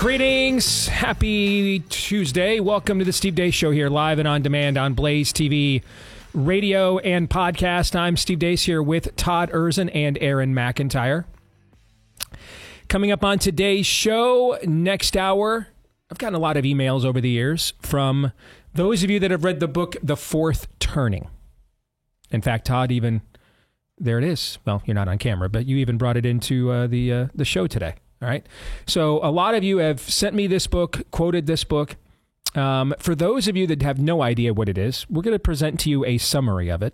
Greetings. Happy Tuesday. Welcome to the Steve Deace Show here, live and on demand on Blaze TV, radio, and podcast. I'm Steve Deace here with Todd Erzin and Aaron McIntyre. Coming up on today's show, next hour, I've gotten a lot of emails over the years from those of you that have read the book, The Fourth Turning. In fact, Todd even, there it is. Well, you're not on camera, but you even brought it into the show today. All right. So a lot of you have sent me this book, quoted this book. For those of you that have no idea what it is, we're going to present to you a summary of it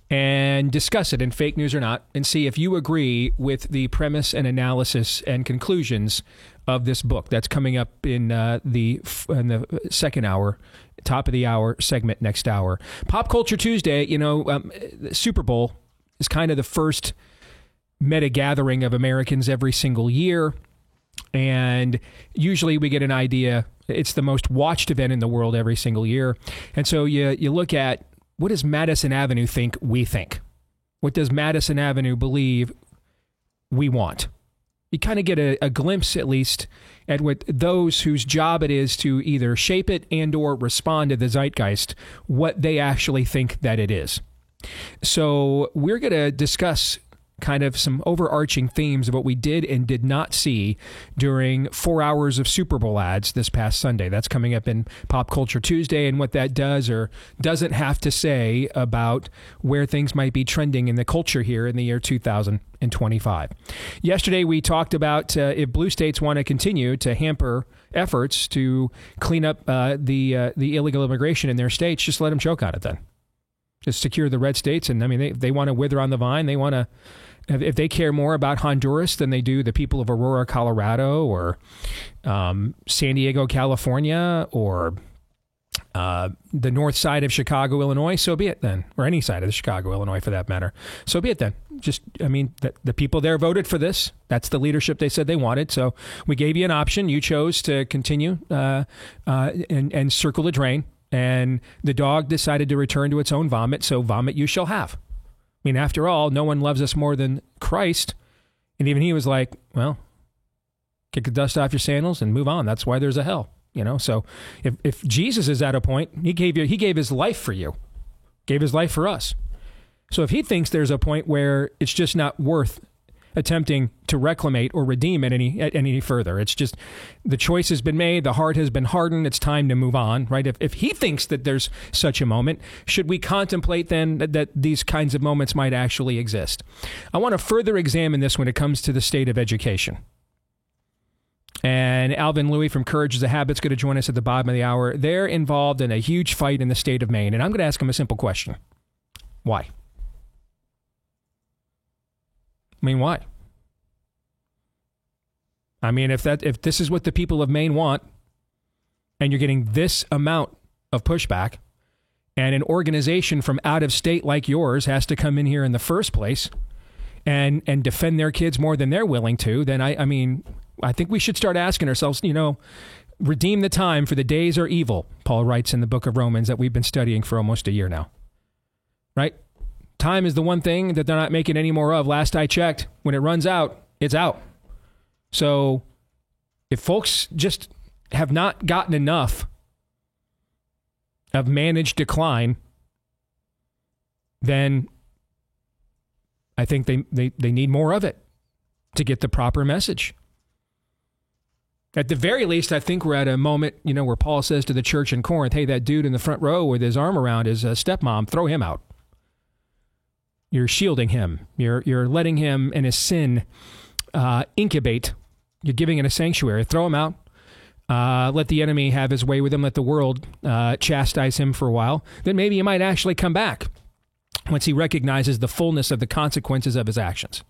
and discuss it in fake news or not, and see if you agree with the premise and analysis and conclusions of this book. That's coming up in the second hour, top of the hour segment next hour. Pop Culture Tuesday, the Super Bowl is kind of the first meta gathering of Americans every single year. And usually we get an idea. It's the most watched event in the world every single year. And so you look at, what does Madison Avenue think we think? What does Madison Avenue believe we want? You kind of get a glimpse, at least, at what those whose job it is to either shape it and or respond to the zeitgeist, what they actually think that it is. So we're going to discuss kind of some overarching themes of what we did and did not see during 4 hours of Super Bowl ads this past Sunday. That's coming up in Pop Culture Tuesday, and what that does or doesn't have to say about where things might be trending in the culture here in the year 2025. Yesterday, we talked about if blue states want to continue to hamper efforts to clean up the illegal immigration in their states, just let them choke on it then. Just secure the red states, and I mean, they want to wither on the vine. They want to, if they care more about Honduras than they do the people of Aurora, Colorado, or San Diego, California, or the north side of Chicago, Illinois, so be it then, or any side of the Chicago, Illinois for that matter. So be it then. Just, I mean, the people there voted for this. That's the leadership they said they wanted. So we gave you an option. You chose to continue and circle the drain. And the dog decided to return to its own vomit, so vomit you shall have. I mean, after all, no one loves us more than Christ. And even he was like, well, kick the dust off your sandals and move on. That's why there's a hell, So if Jesus is at a point, he gave his life for you, gave his life for us. So if he thinks there's a point where it's just not worth attempting to reclamate or redeem it any further. It's just the choice has been made. The heart has been hardened. It's time to move on, right? If he thinks that there's such a moment, should we contemplate then that these kinds of moments might actually exist? I want to further examine this when it comes to the state of education. And Alvin Louie from Courage is a Habit is going to join us at the bottom of the hour. They're involved in a huge fight in the state of Maine. And I'm going to ask them a simple question. Why? I mean, why? I mean, if this is what the people of Maine want, and you're getting this amount of pushback, and an organization from out of state like yours has to come in here in the first place and defend their kids more than they're willing to, then I think we should start asking ourselves, redeem the time, for the days are evil, Paul writes in the book of Romans that we've been studying for almost a year now, right? Time is the one thing that they're not making any more of. Last I checked, when it runs out, it's out. So if folks just have not gotten enough of managed decline, then I think they need more of it to get the proper message. At the very least, I think we're at a moment, where Paul says to the church in Corinth, hey, that dude in the front row with his arm around his stepmom, throw him out. You're shielding him. You're letting him and his sin incubate. You're giving it a sanctuary. Throw him out. Let the enemy have his way with him. Let the world chastise him for a while. Then maybe he might actually come back once he recognizes the fullness of the consequences of his actions.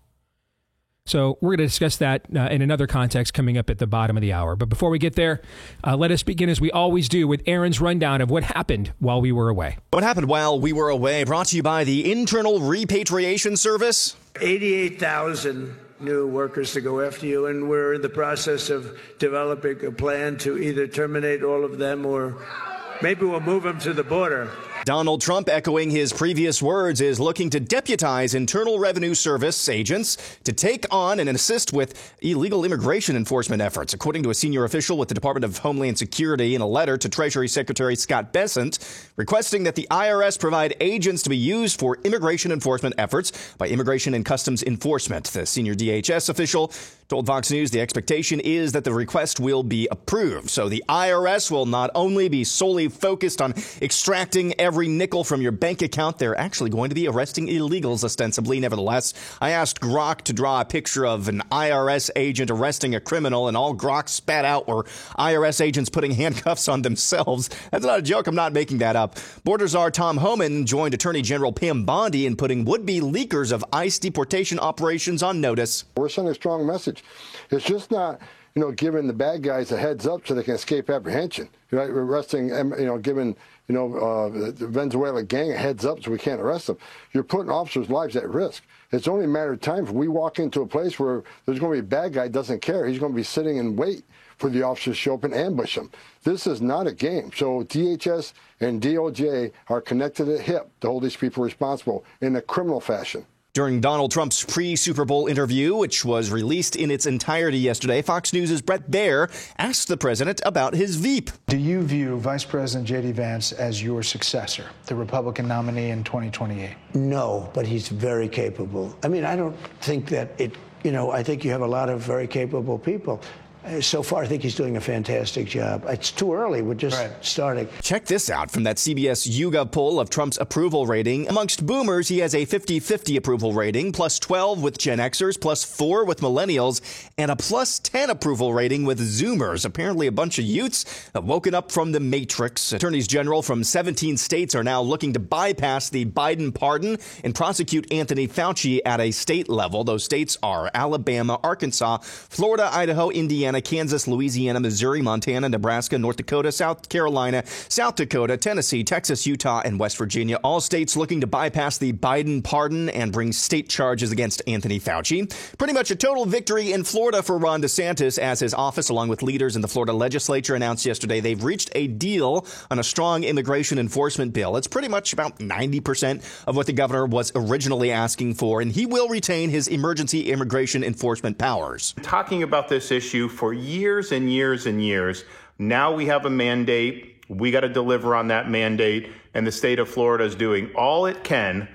So we're going to discuss that in another context coming up at the bottom of the hour. But before we get there, let us begin as we always do with Aaron's rundown of what happened while we were away. What happened while we were away, brought to you by the Internal Repatriation Service. 88,000 new workers to go after you, and we're in the process of developing a plan to either terminate all of them or maybe we'll move them to the border. Donald Trump, echoing his previous words, is looking to deputize Internal Revenue Service agents to take on and assist with illegal immigration enforcement efforts, according to a senior official with the Department of Homeland Security in a letter to Treasury Secretary Scott Bessent, requesting that the IRS provide agents to be used for immigration enforcement efforts by Immigration and Customs Enforcement. The senior DHS official told Fox News the expectation is that the request will be approved. So the IRS will not only be solely focused on extracting every nickel from your bank account, they're actually going to be arresting illegals, ostensibly. Nevertheless, I asked Grok to draw a picture of an IRS agent arresting a criminal, and all Grok spat out were IRS agents putting handcuffs on themselves. That's not a joke. I'm not making that up. Border Czar Tom Homan joined Attorney General Pam Bondi in putting would-be leakers of ICE deportation operations on notice. We're sending a strong message. It's just not, giving the bad guys a heads up so they can escape apprehension. Right? We're arresting, giving, the Venezuela gang a heads up so we can't arrest them. You're putting officers' lives at risk. It's only a matter of time if we walk into a place where there's going to be a bad guy doesn't care. He's going to be sitting and wait for the officers to show up and ambush them. This is not a game. So DHS and DOJ are connected at hip to hold these people responsible in a criminal fashion. During Donald Trump's pre-Super Bowl interview, which was released in its entirety yesterday, Fox News' Bret Baier asked the president about his Veep. Do you view Vice President J.D. Vance as your successor, the Republican nominee in 2028? No, but he's very capable. I mean, I don't think that I think you have a lot of very capable people. So far, I think he's doing a fantastic job. It's too early. We're just starting. Check this out from that CBS YouGov poll of Trump's approval rating. Amongst boomers, he has a 50-50 approval rating, plus 12 with Gen Xers, plus 4 with millennials, and a plus 10 approval rating with Zoomers. Apparently, a bunch of youths have woken up from the Matrix. Attorneys general from 17 states are now looking to bypass the Biden pardon and prosecute Anthony Fauci at a state level. Those states are Alabama, Arkansas, Florida, Idaho, Indiana, Kansas, Louisiana, Missouri, Montana, Nebraska, North Dakota, South Carolina, South Dakota, Tennessee, Texas, Utah, and West Virginia. All states looking to bypass the Biden pardon and bring state charges against Anthony Fauci. Pretty much a total victory in Florida for Ron DeSantis, as his office, along with leaders in the Florida legislature, announced yesterday they've reached a deal on a strong immigration enforcement bill. It's pretty much about 90% of what the governor was originally asking for, and he will retain his emergency immigration enforcement powers. Talking about this issue for years and years and years. Now we have a mandate. We got to deliver on that mandate. And the state of Florida is doing all it can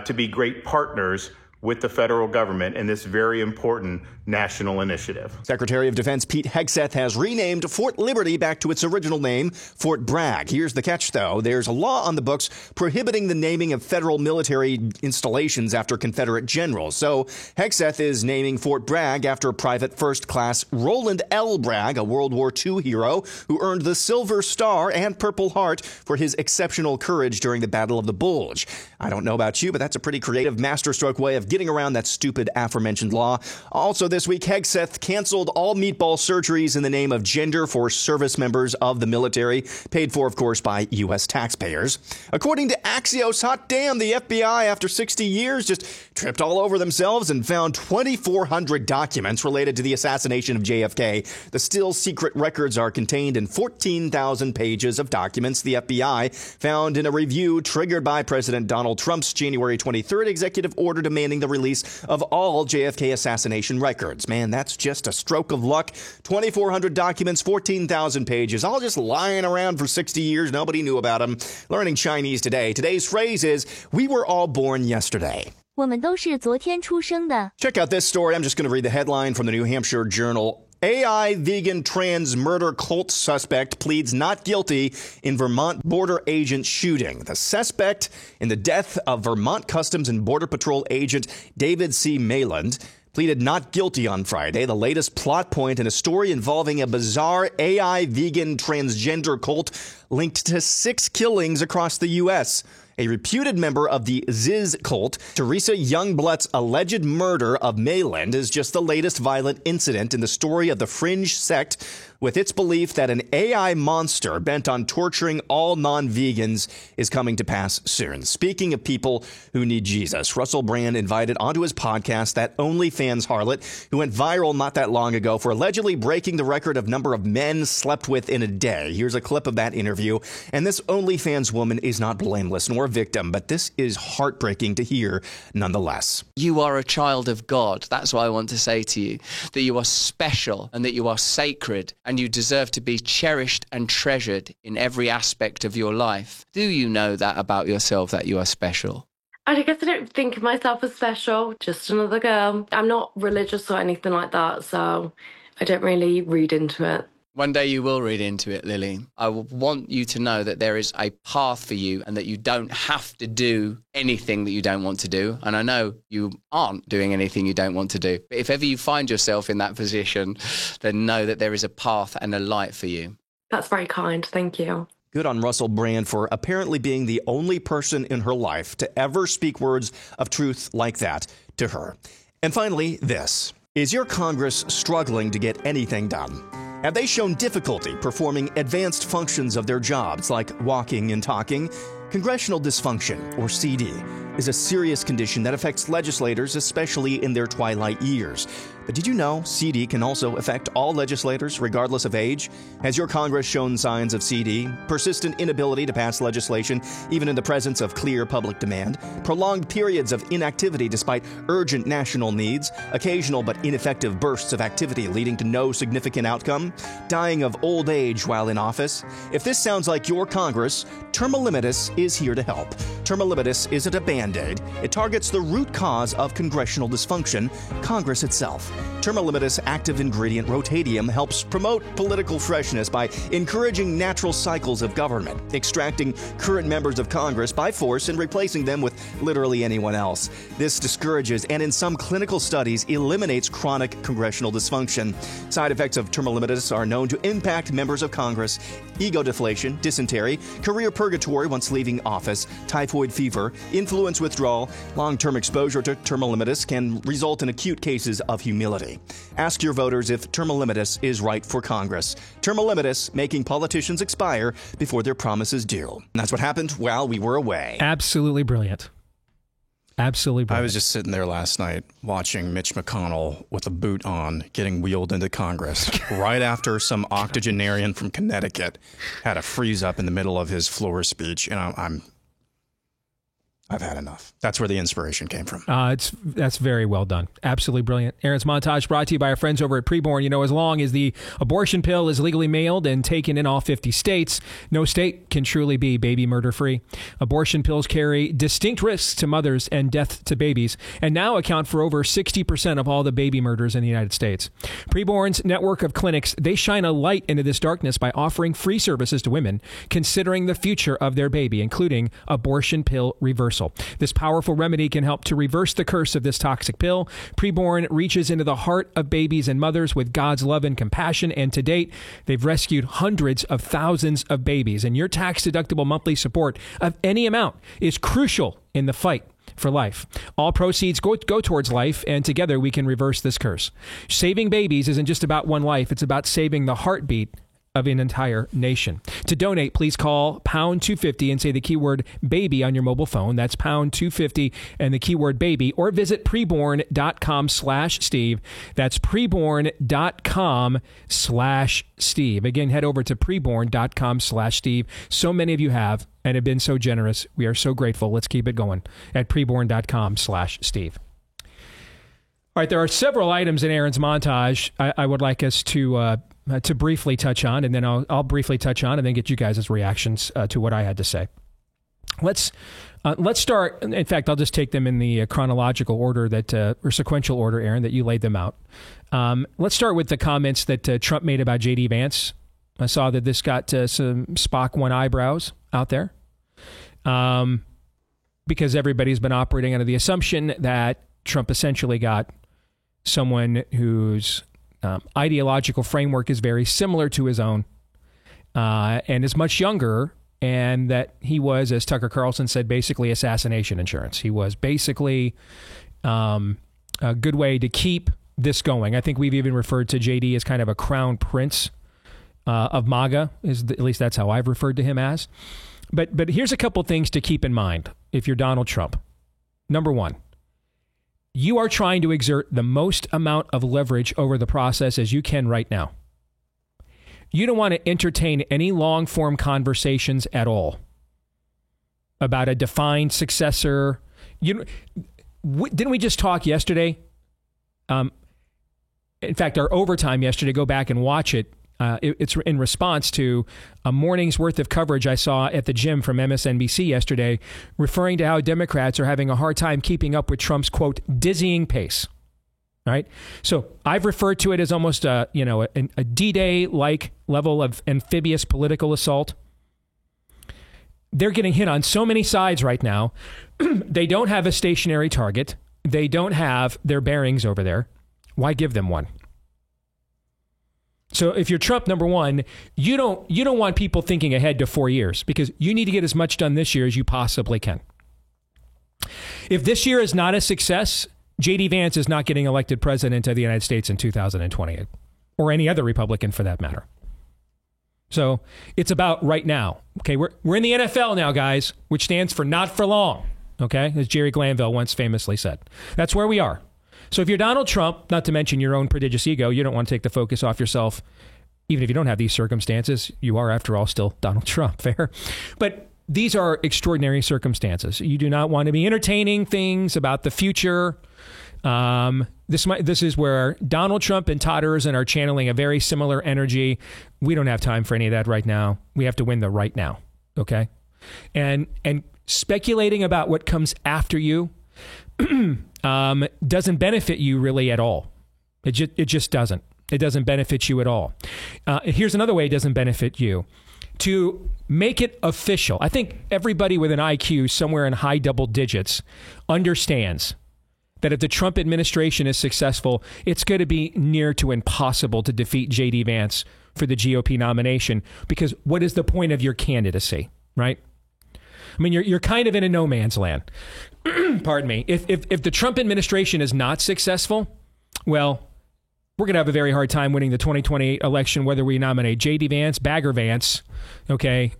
to be great partners with the federal government in this very important national initiative. Secretary of Defense Pete Hegseth has renamed Fort Liberty back to its original name, Fort Bragg. Here's the catch, though. There's a law on the books prohibiting the naming of federal military installations after Confederate generals. So Hegseth is naming Fort Bragg after Private First Class Roland L. Bragg, a World War II hero who earned the Silver Star and Purple Heart for his exceptional courage during the Battle of the Bulge. I don't know about you, but that's a pretty creative masterstroke way of getting around that stupid aforementioned law. Also this week, Hegseth canceled all meatball surgeries in the name of gender for service members of the military, paid for, of course, by U.S. taxpayers. According to Axios, hot damn, the FBI, after 60 years, just tripped all over themselves and found 2,400 documents related to the assassination of JFK. The still secret records are contained in 14,000 pages of documents the FBI found in a review triggered by President Donald Trump's January 23rd executive order demanding the release of all JFK assassination records. Man, that's just a stroke of luck. 2,400 documents, 14,000 pages, all just lying around for 60 years. Nobody knew about them. Learning Chinese today. Today's phrase is, we were all born yesterday. 我们都是昨天出生的. Check out this story. I'm just going to read the headline from the New Hampshire Journal. AI vegan trans murder cult suspect pleads not guilty in Vermont border agent shooting. The suspect in the death of Vermont Customs and Border Patrol agent David C. Mayland pleaded not guilty on Friday, the latest plot point in a story involving a bizarre AI vegan transgender cult linked to 6 killings across the U.S. A reputed member of the Ziz cult, Teresa Youngblood's alleged murder of Mayland is just the latest violent incident in the story of the fringe sect with its belief that an AI monster bent on torturing all non-vegans is coming to pass soon. Speaking of people who need Jesus, Russell Brand invited onto his podcast that OnlyFans harlot who went viral not that long ago for allegedly breaking the record of number of men slept with in a day. Here's a clip of that interview. And this OnlyFans woman is not blameless nor a victim, but this is heartbreaking to hear nonetheless. You are a child of God. That's what I want to say to you, that you are special and that you are sacred and you deserve to be cherished and treasured in every aspect of your life. Do you know that about yourself, that you are special? I guess I don't think of myself as special, just another girl. I'm not religious or anything like that, so I don't really read into it. One day you will read into it, Lily. I want you to know that there is a path for you and that you don't have to do anything that you don't want to do. And I know you aren't doing anything you don't want to do. But if ever you find yourself in that position, then know that there is a path and a light for you. That's very kind. Thank you. Good on Russell Brand for apparently being the only person in her life to ever speak words of truth like that to her. And finally, this. Is your Congress struggling to get anything done? Have they shown difficulty performing advanced functions of their jobs like walking and talking? Congressional dysfunction, or CD, is a serious condition that affects legislators, especially in their twilight years. But did you know CD can also affect all legislators, regardless of age? Has your Congress shown signs of CD? Persistent inability to pass legislation, even in the presence of clear public demand? Prolonged periods of inactivity despite urgent national needs? Occasional but ineffective bursts of activity leading to no significant outcome? Dying of old age while in office? If this sounds like your Congress, Terma Limitus is here to help. Terma Limitus isn't a Band-Aid. It targets the root cause of congressional dysfunction, Congress itself. Terma Limitus active ingredient Rotadium helps promote political freshness by encouraging natural cycles of government, extracting current members of Congress by force and replacing them with literally anyone else. This discourages and in some clinical studies eliminates chronic congressional dysfunction. Side effects of Terma Limitus are known to impact members of Congress: ego deflation, dysentery, career purgatory once leaving office, typhoid fever, influence withdrawal. Long-term exposure to Terma Limitus can result in acute cases of humility. Ask your voters if Terma Limitus is right for Congress. Terma Limitus, making politicians expire before their promises due. And that's what happened while we were away. Absolutely brilliant. Absolutely brilliant. I was just sitting there last night watching Mitch McConnell with a boot on getting wheeled into Congress right after some octogenarian from Connecticut had a freeze up in the middle of his floor speech. And I've had enough. That's where the inspiration came from. That's very well done. Absolutely brilliant. Aaron's Montage brought to you by our friends over at Preborn. You know, as long as the abortion pill is legally mailed and taken in all 50 states, no state can truly be baby murder free. Abortion pills carry distinct risks to mothers and death to babies, and now account for over 60% of all the baby murders in the United States. Preborn's network of clinics, they shine a light into this darkness by offering free services to women considering the future of their baby, including abortion pill reversal. This powerful remedy can help to reverse the curse of this toxic pill. Preborn reaches into the heart of babies and mothers with God's love and compassion, and to date, they've rescued hundreds of thousands of babies. And your tax-deductible monthly support of any amount is crucial in the fight for life. All proceeds go towards life, and together we can reverse this curse. Saving babies isn't just about one life, it's about saving the heartbeat of an entire nation. To donate, please call pound 250 and say the keyword baby on your mobile phone. That's pound 250 and the keyword baby, or visit preborn.com/Steve. That's preborn.com/Steve. Again, head over to preborn.com/Steve. So many of you have and have been so generous. We are so grateful. Let's keep it going at preborn.com/Steve. All right, there are several items in Aaron's montage I would like us to briefly touch on, and then I'll briefly touch on and then get you guys' reactions to what I had to say. Let's start. In fact, I'll just take them in the chronological order or sequential order, Aaron, that you laid them out. Let's start with the comments that Trump made about J.D. Vance. I saw that this got some Spock 1 eyebrows out there because everybody's been operating under the assumption that Trump essentially got someone whose ideological framework is very similar to his own and is much younger, and that he was, as Tucker Carlson said, basically assassination insurance. He was basically a good way to keep this going. I think we've even referred to JD as kind of a crown prince of MAGA, at least that's how I've referred to him as. But here's a couple things to keep in mind if you're Donald Trump. Number one, you are trying to exert the most amount of leverage over the process as you can right now. You don't want to entertain any long-form conversations at all about a defined successor. Didn't we just talk yesterday? In fact, our overtime yesterday, go back and watch it. It's in response to a morning's worth of coverage I saw at the gym from MSNBC yesterday, referring to how Democrats are having a hard time keeping up with Trump's, quote, dizzying pace. All right. So I've referred to it as almost a D-Day-like level of amphibious political assault. They're getting hit on so many sides right now. They don't have a stationary target. They don't have their bearings over there. Why give them one? So if you're Trump, number one, you don't want people thinking ahead to 4 years, because you need to get as much done this year as you possibly can. If this year is not a success, J.D. Vance is not getting elected president of the United States in 2028, or any other Republican for that matter. So it's about right now. Okay, we're in the NFL now, guys, which stands for not for long. Okay, as Jerry Glanville once famously said. That's where we are. So if you're Donald Trump, not to mention your own prodigious ego, you don't want to take the focus off yourself. Even if you don't have these circumstances, you are, after all, still Donald Trump. Fair? But these are extraordinary circumstances. You do not want to be entertaining things about the future. This is where Donald Trump and Todd Erzin are channeling a very similar energy. We don't have time for any of that right now. We have to win the right now. Okay? And speculating about what comes after you doesn't benefit you really at all. It just doesn't. It doesn't benefit you at all. Here's another way it doesn't benefit you. To make it official, I think everybody with an IQ somewhere in high double digits understands that if the Trump administration is successful, it's going to be near to impossible to defeat J.D. Vance for the GOP nomination, because what is the point of your candidacy, right? I mean, you're kind of in a no man's land. Pardon me. If the Trump administration is not successful, well, we're going to have a very hard time winning the 2028 election, whether we nominate J.D. Vance, Bagger Vance, okay,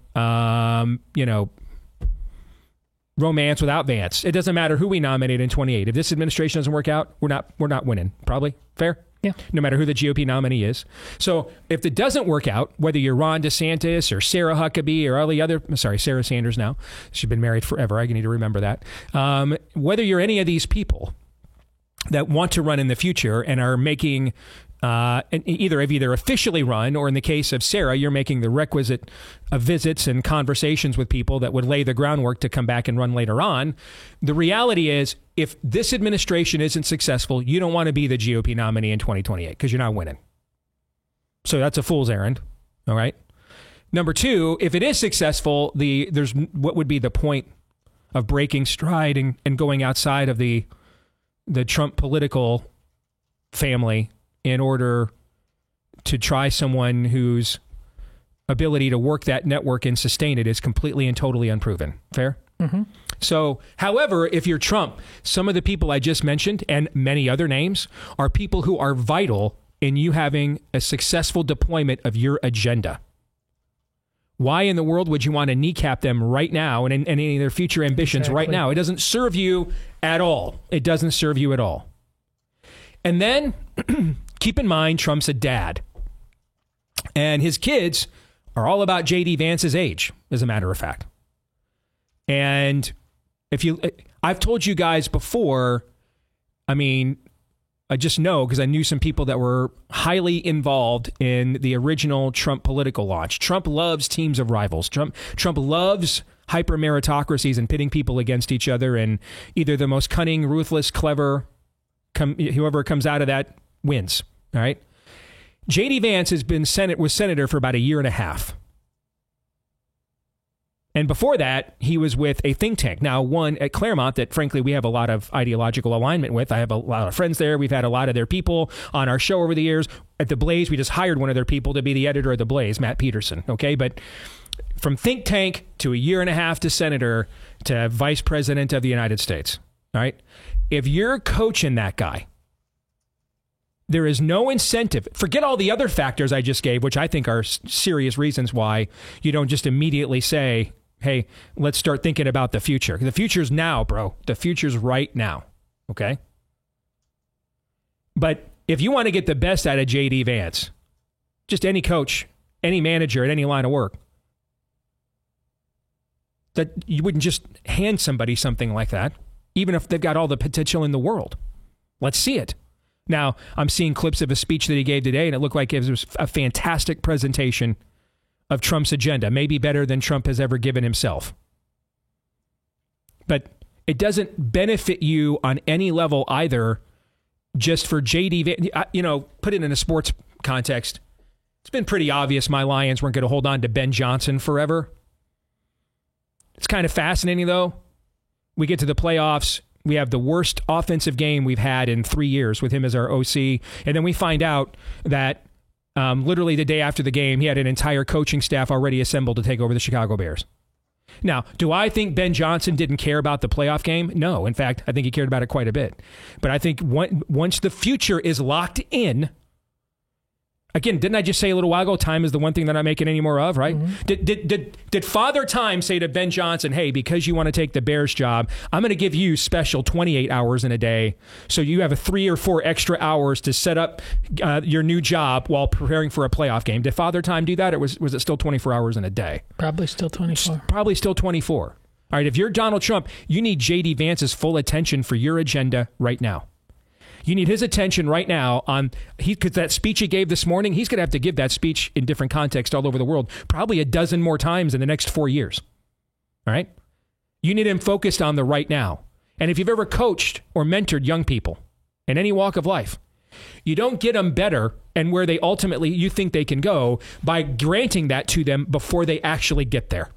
romance without Vance. It doesn't matter who we nominate in 28. If this administration doesn't work out, we're not winning. Probably. Fair? Yeah. No matter who the GOP nominee is. So if it doesn't work out, whether you're Ron DeSantis or Sarah Huckabee or all the other, Sarah Sanders now. She's been married forever. I need to remember that. Whether you're any of these people that want to run in the future and are making either officially run, or in the case of Sarah, you're making the requisite visits and conversations with people that would lay the groundwork to come back and run later on. The reality is, if this administration isn't successful, you don't want to be the GOP nominee in 2028 because you're not winning. So that's a fool's errand. All right. Number two, if it is successful, there's what would be the point of breaking stride and going outside of the Trump political family in order to try someone whose ability to work that network and sustain it is completely and totally unproven. Fair? Mm-hmm. So, however, if you're Trump, some of the people I just mentioned and many other names are people who are vital in you having a successful deployment of your agenda. Why in the world would you want to kneecap them right now and any of their future ambitions right now? It doesn't serve you at all. It doesn't serve you at all. And then keep in mind, Trump's a dad. And his kids are all about J.D. Vance's age, as a matter of fact. And I've told you guys before, I mean, I just know because I knew some people that were highly involved in the original Trump political launch. Trump loves teams of rivals. Trump loves hyper meritocracies and pitting people against each other, and either the most cunning, ruthless, clever, whoever comes out of that wins. All right. J.D. Vance was senator for about a year and a half. And before that, he was with a think tank. Now, one at Claremont that, frankly, we have a lot of ideological alignment with. I have a lot of friends there. We've had a lot of their people on our show over the years. At The Blaze, we just hired one of their people to be the editor of The Blaze, Matt Peterson. Okay, but from think tank to a year and a half to senator to vice president of the United States. All right. If you're coaching that guy, There is no incentive. Forget all the other factors I just gave, which I think are serious reasons why you don't just immediately say, hey, let's start thinking about the future. The future's now, bro. The future's right now. Okay? But if you want to get the best out of J.D. Vance, just any coach, any manager at any line of work, that you wouldn't just hand somebody something like that, even if they've got all the potential in the world. Let's see it. Now, I'm seeing clips of a speech that he gave today, and it looked like it was a fantastic presentation of Trump's agenda, maybe better than Trump has ever given himself. But it doesn't benefit you on any level either, just for J.D. Put it in a sports context. It's been pretty obvious my Lions weren't going to hold on to Ben Johnson forever. It's kind of fascinating, though. We get to the playoffs. We have the worst offensive game we've had in 3 years with him as our OC. And then we find out that literally the day after the game, he had an entire coaching staff already assembled to take over the Chicago Bears. Now, do I think Ben Johnson didn't care about the playoff game? No. In fact, I think he cared about it quite a bit. But I think once the future is locked in, again, didn't I just say a little while ago, time is the one thing that I'm making any more of, right? Mm-hmm. Did Father Time say to Ben Johnson, hey, because you want to take the Bears job, I'm going to give you special 28 hours in a day, so you have 3 or 4 extra hours to set up your new job while preparing for a playoff game. Did Father Time do that, or was it still 24 hours in a day? Probably still 24. Probably still 24. All right, if you're Donald Trump, you need J.D. Vance's full attention for your agenda right now. You need his attention right now because that speech he gave this morning, he's going to have to give that speech in different contexts all over the world, probably a dozen more times in the next 4 years. All right? You need him focused on the right now. And if you've ever coached or mentored young people in any walk of life, you don't get them better and where they ultimately you think they can go by granting that to them before they actually get there.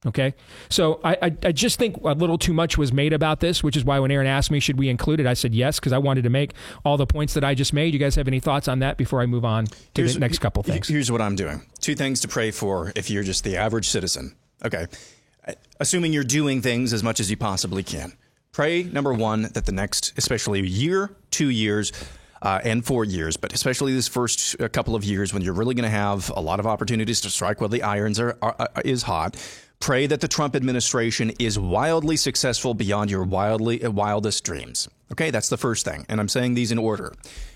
Okay, so I just think a little too much was made about this, which is why when Aaron asked me, should we include it, I said yes, because I wanted to make all the points that I just made. You guys have any thoughts on that before I move on to the next couple things? Here's what I'm doing. 2 things to pray for if you're just the average citizen. Okay, assuming you're doing things as much as you possibly can. Pray, number 1, that the next, especially year, 2 years, and 4 years, but especially this first couple of years when you're really going to have a lot of opportunities to strike while the irons is hot. Pray that the Trump administration is wildly successful beyond your wildest dreams. Okay, that's the first thing. And I'm saying these in order.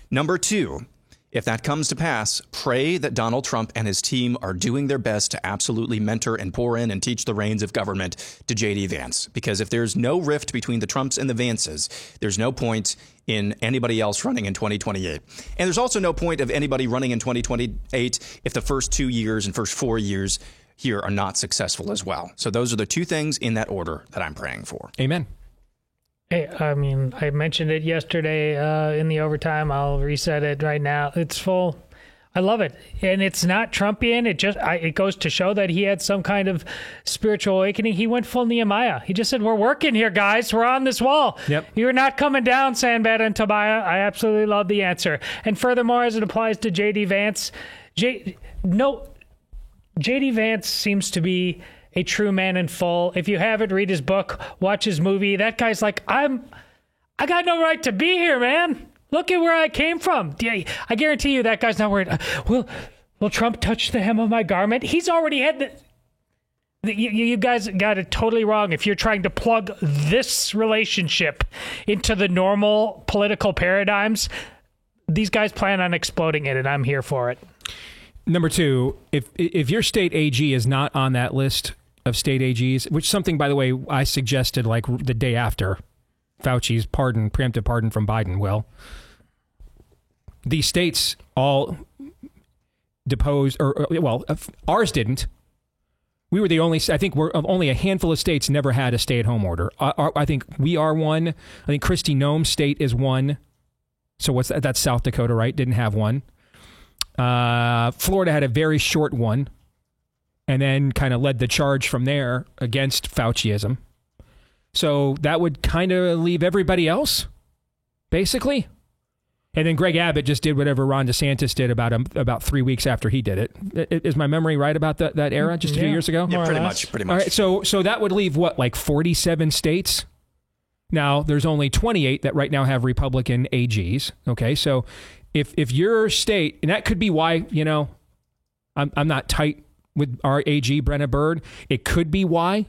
Number 2, if that comes to pass, pray that Donald Trump and his team are doing their best to absolutely mentor and pour in and teach the reins of government to J.D. Vance. Because if there's no rift between the Trumps and the Vances, there's no point in anybody else running in 2028. And there's also no point of anybody running in 2028 if the first 2 years and first 4 years here are not successful as well. So those are the 2 things in that order that I'm praying for. Amen. Hey, I mean, I mentioned it yesterday in the overtime. I'll reset it right now. It's full. I love it. And it's not Trumpian. It goes to show that he had some kind of spiritual awakening. He went full Nehemiah. He just said, we're working here, guys. We're on this wall. Yep. You're not coming down, Sanbad and Tobiah. I absolutely love the answer. And furthermore, as it applies to J.D. Vance, J.D. Vance seems to be a true man in full. If you haven't, read his book, watch his movie. That guy's like, I got no right to be here, man. Look at where I came from. I guarantee you that guy's not worried. Will Trump touch the hem of my garment? He's already had you guys got it totally wrong if you're trying to plug this relationship into the normal political paradigms. These guys plan on exploding it, and I'm here for it. Number 2, if your state AG is not on that list of state AGs, which something, by the way, I suggested like the day after Fauci's preemptive pardon from Biden, well, the states all deposed, ours didn't. We were the only, I think only a handful of states never had a stay-at-home order. I think we are one. I think Kristi Noem's state is one. So what's that? That's South Dakota, right? Didn't have one. Florida had a very short one and then kind of led the charge from there against Fauciism. So that would kind of leave everybody else, basically. And then Greg Abbott just did whatever Ron DeSantis did about 3 weeks after he did it. Is my memory right about that era just a few years ago? Yeah, pretty much. All right, so that would leave what, like 47 states Now, there's only 28 that right now have Republican AGs. Okay, so if your state, and that could be why, I'm not tight with our AG, Brenna Bird. It could be why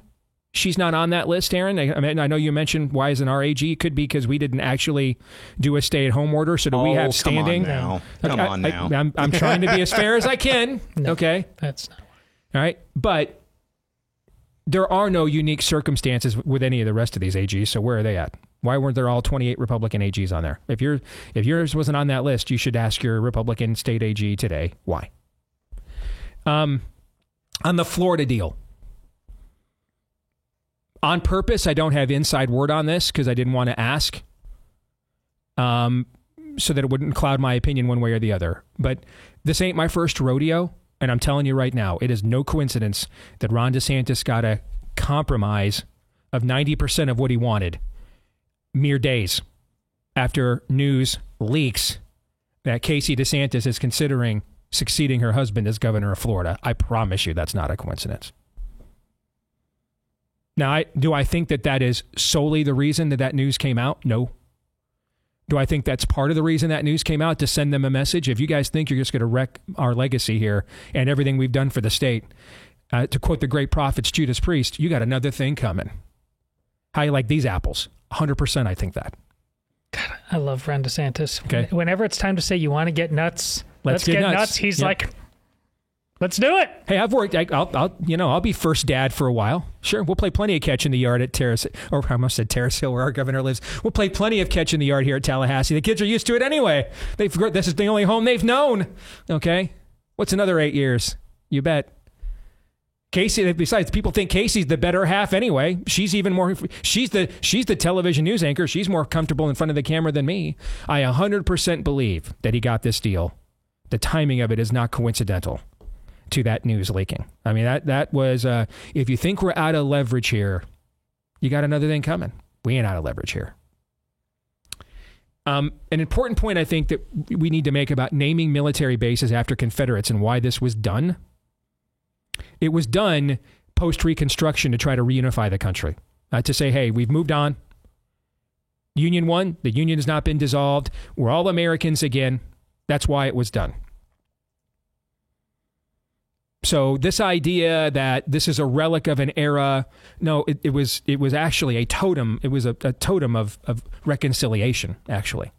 she's not on that list, Aaron. I know you mentioned why isn't our AG? It could be because we didn't actually do a stay-at-home order. So do we have standing? Come on now. I'm trying to be as fair as I can. No, okay, that's not. All right, but there are no unique circumstances with any of the rest of these AGs. So where are they at? Why weren't there all 28 Republican AGs on there? If yours wasn't on that list, you should ask your Republican state AG today why. On the Florida deal, on purpose, I don't have inside word on this because I didn't want to ask, so that it wouldn't cloud my opinion one way or the other. But this ain't my first rodeo. And I'm telling you right now, it is no coincidence that Ron DeSantis got a compromise of 90% of what he wanted mere days after news leaks that Casey DeSantis is considering succeeding her husband as governor of Florida. I promise you that's not a coincidence. Now, do I think that is solely the reason that news came out? No. Do I think that's part of the reason that news came out, to send them a message? If you guys think you're just going to wreck our legacy here and everything we've done for the state, to quote the great prophets Judas Priest, you got another thing coming. How you like these apples? 100% I think that. God, I love Ron DeSantis. Okay. Whenever it's time to say you want to get nuts, let's get nuts. He's like, let's do it. Hey, I've worked. I'll be first dad for a while. Sure, we'll play plenty of catch in the yard at Terrace, or I almost said Terrace Hill, where our governor lives. We'll play plenty of catch in the yard here at Tallahassee. The kids are used to it anyway. This is the only home they've known. Okay, what's another 8 years? You bet. Casey. Besides, people think Casey's the better half anyway. She's even more. She's the television news anchor. She's more comfortable in front of the camera than me. I 100% believe that he got this deal. The timing of it is not coincidental to that news leaking. I mean, that was, if you think we're out of leverage here, you got another thing coming. We ain't out of leverage here. An important point I think that we need to make about naming military bases after Confederates and why this was done. It was done post-Reconstruction to try to reunify the country. To say, hey, we've moved on. Union won. The Union has not been dissolved. We're all Americans again. That's why it was done. So this idea that this is a relic of an era, no, it was actually a totem. It was a totem of reconciliation, actually.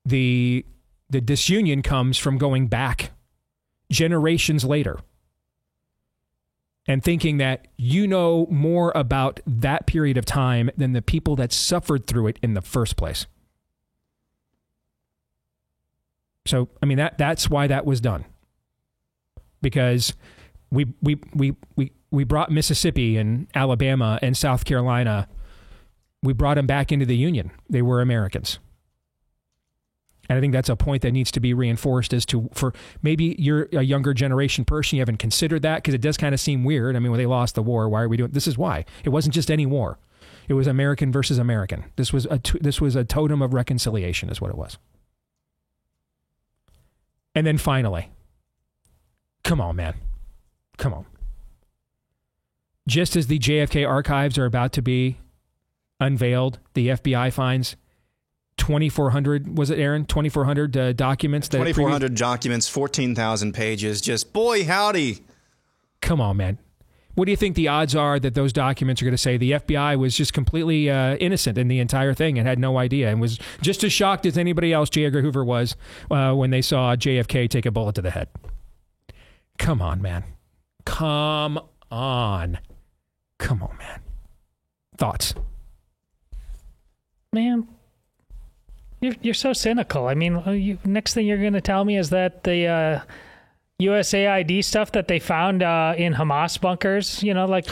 The disunion comes from going back generations later and thinking that you know more about that period of time than the people that suffered through it in the first place. So, I mean, that's why that was done. Because we brought Mississippi and Alabama and South Carolina, we brought them back into the Union. They were Americans. And I think that's a point that needs to be reinforced for maybe you're a younger generation person, you haven't considered that, because it does kind of seem weird. I mean, when they lost the war, why are we doing this? Is why. It wasn't just any war. It was American versus American. This was a totem of reconciliation is what it was. And then finally, come on, man. Come on. Just as the JFK archives are about to be unveiled, the FBI finds 2,400, was it, Aaron? 2,400 documents. 2,400 documents, 14,000 pages. Just, boy, howdy. Come on, man. What do you think the odds are that those documents are going to say the FBI was just completely innocent in the entire thing and had no idea and was just as shocked as anybody else, J. Edgar Hoover was, when they saw JFK take a bullet to the head? Come on, man. Come on. Come on, man. Thoughts? Man, you're so cynical. I mean, next thing you're going to tell me is that the USAID stuff that they found in Hamas bunkers, like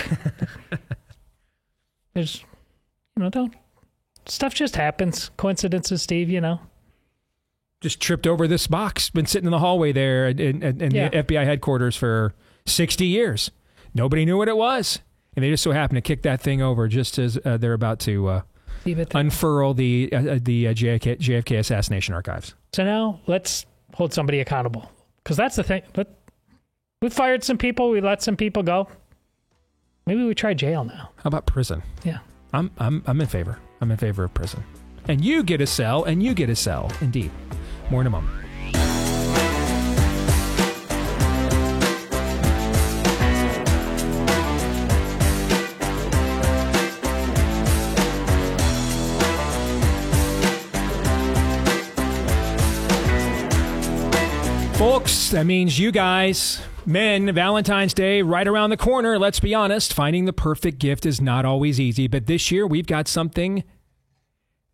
there's, stuff just happens. Coincidences, Steve, Just tripped over this box, been sitting in the hallway there in the FBI headquarters for 60 years. Nobody knew what it was. And they just so happened to kick that thing over just as they're about to unfurl the JFK assassination archives. So now let's hold somebody accountable. Because that's the thing. But we fired some people. We let some people go. Maybe we try jail now. How about prison? Yeah. I'm in favor. I'm in favor of prison. And you get a cell, and you get a cell. Indeed. More in a moment. Folks, that means you guys, men, Valentine's Day right around the corner. Let's be honest, finding the perfect gift is not always easy, but this year we've got something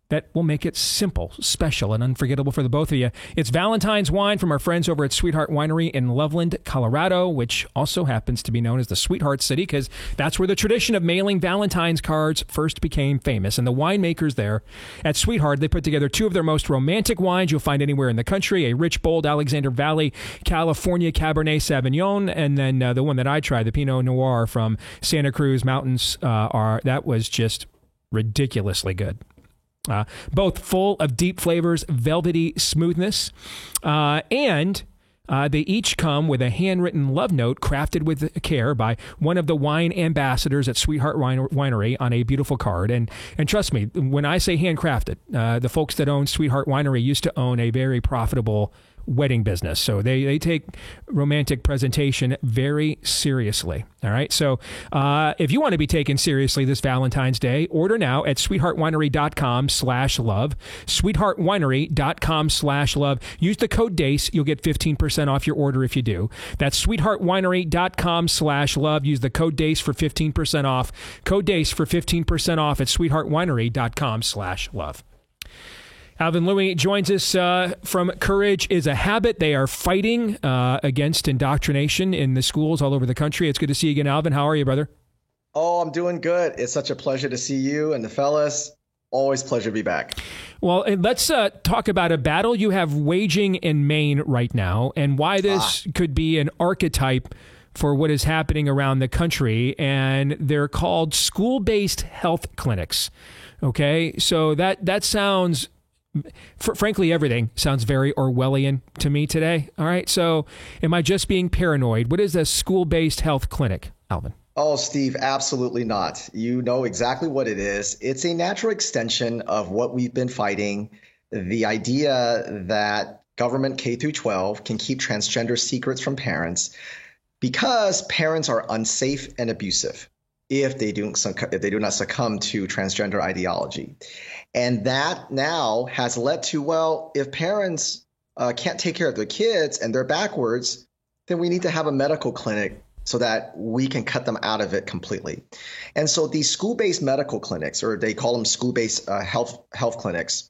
that will make it simple, special, and unforgettable for the both of you. It's Valentine's wine from our friends over at Sweetheart Winery in Loveland, Colorado, which also happens to be known as the Sweetheart City because that's where the tradition of mailing Valentine's cards first became famous. And the winemakers there at Sweetheart, they put together two of their most romantic wines you'll find anywhere in the country, a rich, bold Alexander Valley, California Cabernet Sauvignon, and then the one that I tried, the Pinot Noir from Santa Cruz Mountains, that was just ridiculously good. Both full of deep flavors, velvety smoothness, and they each come with a handwritten love note crafted with care by one of the wine ambassadors at Sweetheart Winery on a beautiful card. And trust me, when I say handcrafted, the folks that own Sweetheart Winery used to own a very profitable wedding business. So they take romantic presentation very seriously. All right. So if you want to be taken seriously this Valentine's Day, order now at sweetheartwinery.com/love. Sweetheartwinery.com/love. Use the code DACE. You'll get 15% off your order if you do. That's sweetheartwinery.com/love. Use the code DACE for 15% off. Code DACE for 15% off at sweetheartwinery.com/love. Alvin Louie joins us from Courage is a Habit. They are fighting against indoctrination in the schools all over the country. It's good to see you again, Alvin. How are you, brother? Oh, I'm doing good. It's such a pleasure to see you and the fellas. Always pleasure to be back. Well, let's talk about a battle you have waging in Maine right now and why this could be an archetype for what is happening around the country. And they're called school-based health clinics. Okay, so that sounds... frankly, everything sounds very Orwellian to me today. All right. So am I just being paranoid? What is a school-based health clinic, Alvin? Oh, Steve, absolutely not. You know exactly what it is. It's a natural extension of what we've been fighting. The idea that government K through 12 can keep transgender secrets from parents because parents are unsafe and abusive if they do not succumb to transgender ideology. And that now has led to, well, if parents can't take care of their kids and they're backwards, then we need to have a medical clinic so that we can cut them out of it completely. And so these school-based medical clinics, or they call them school-based health clinics,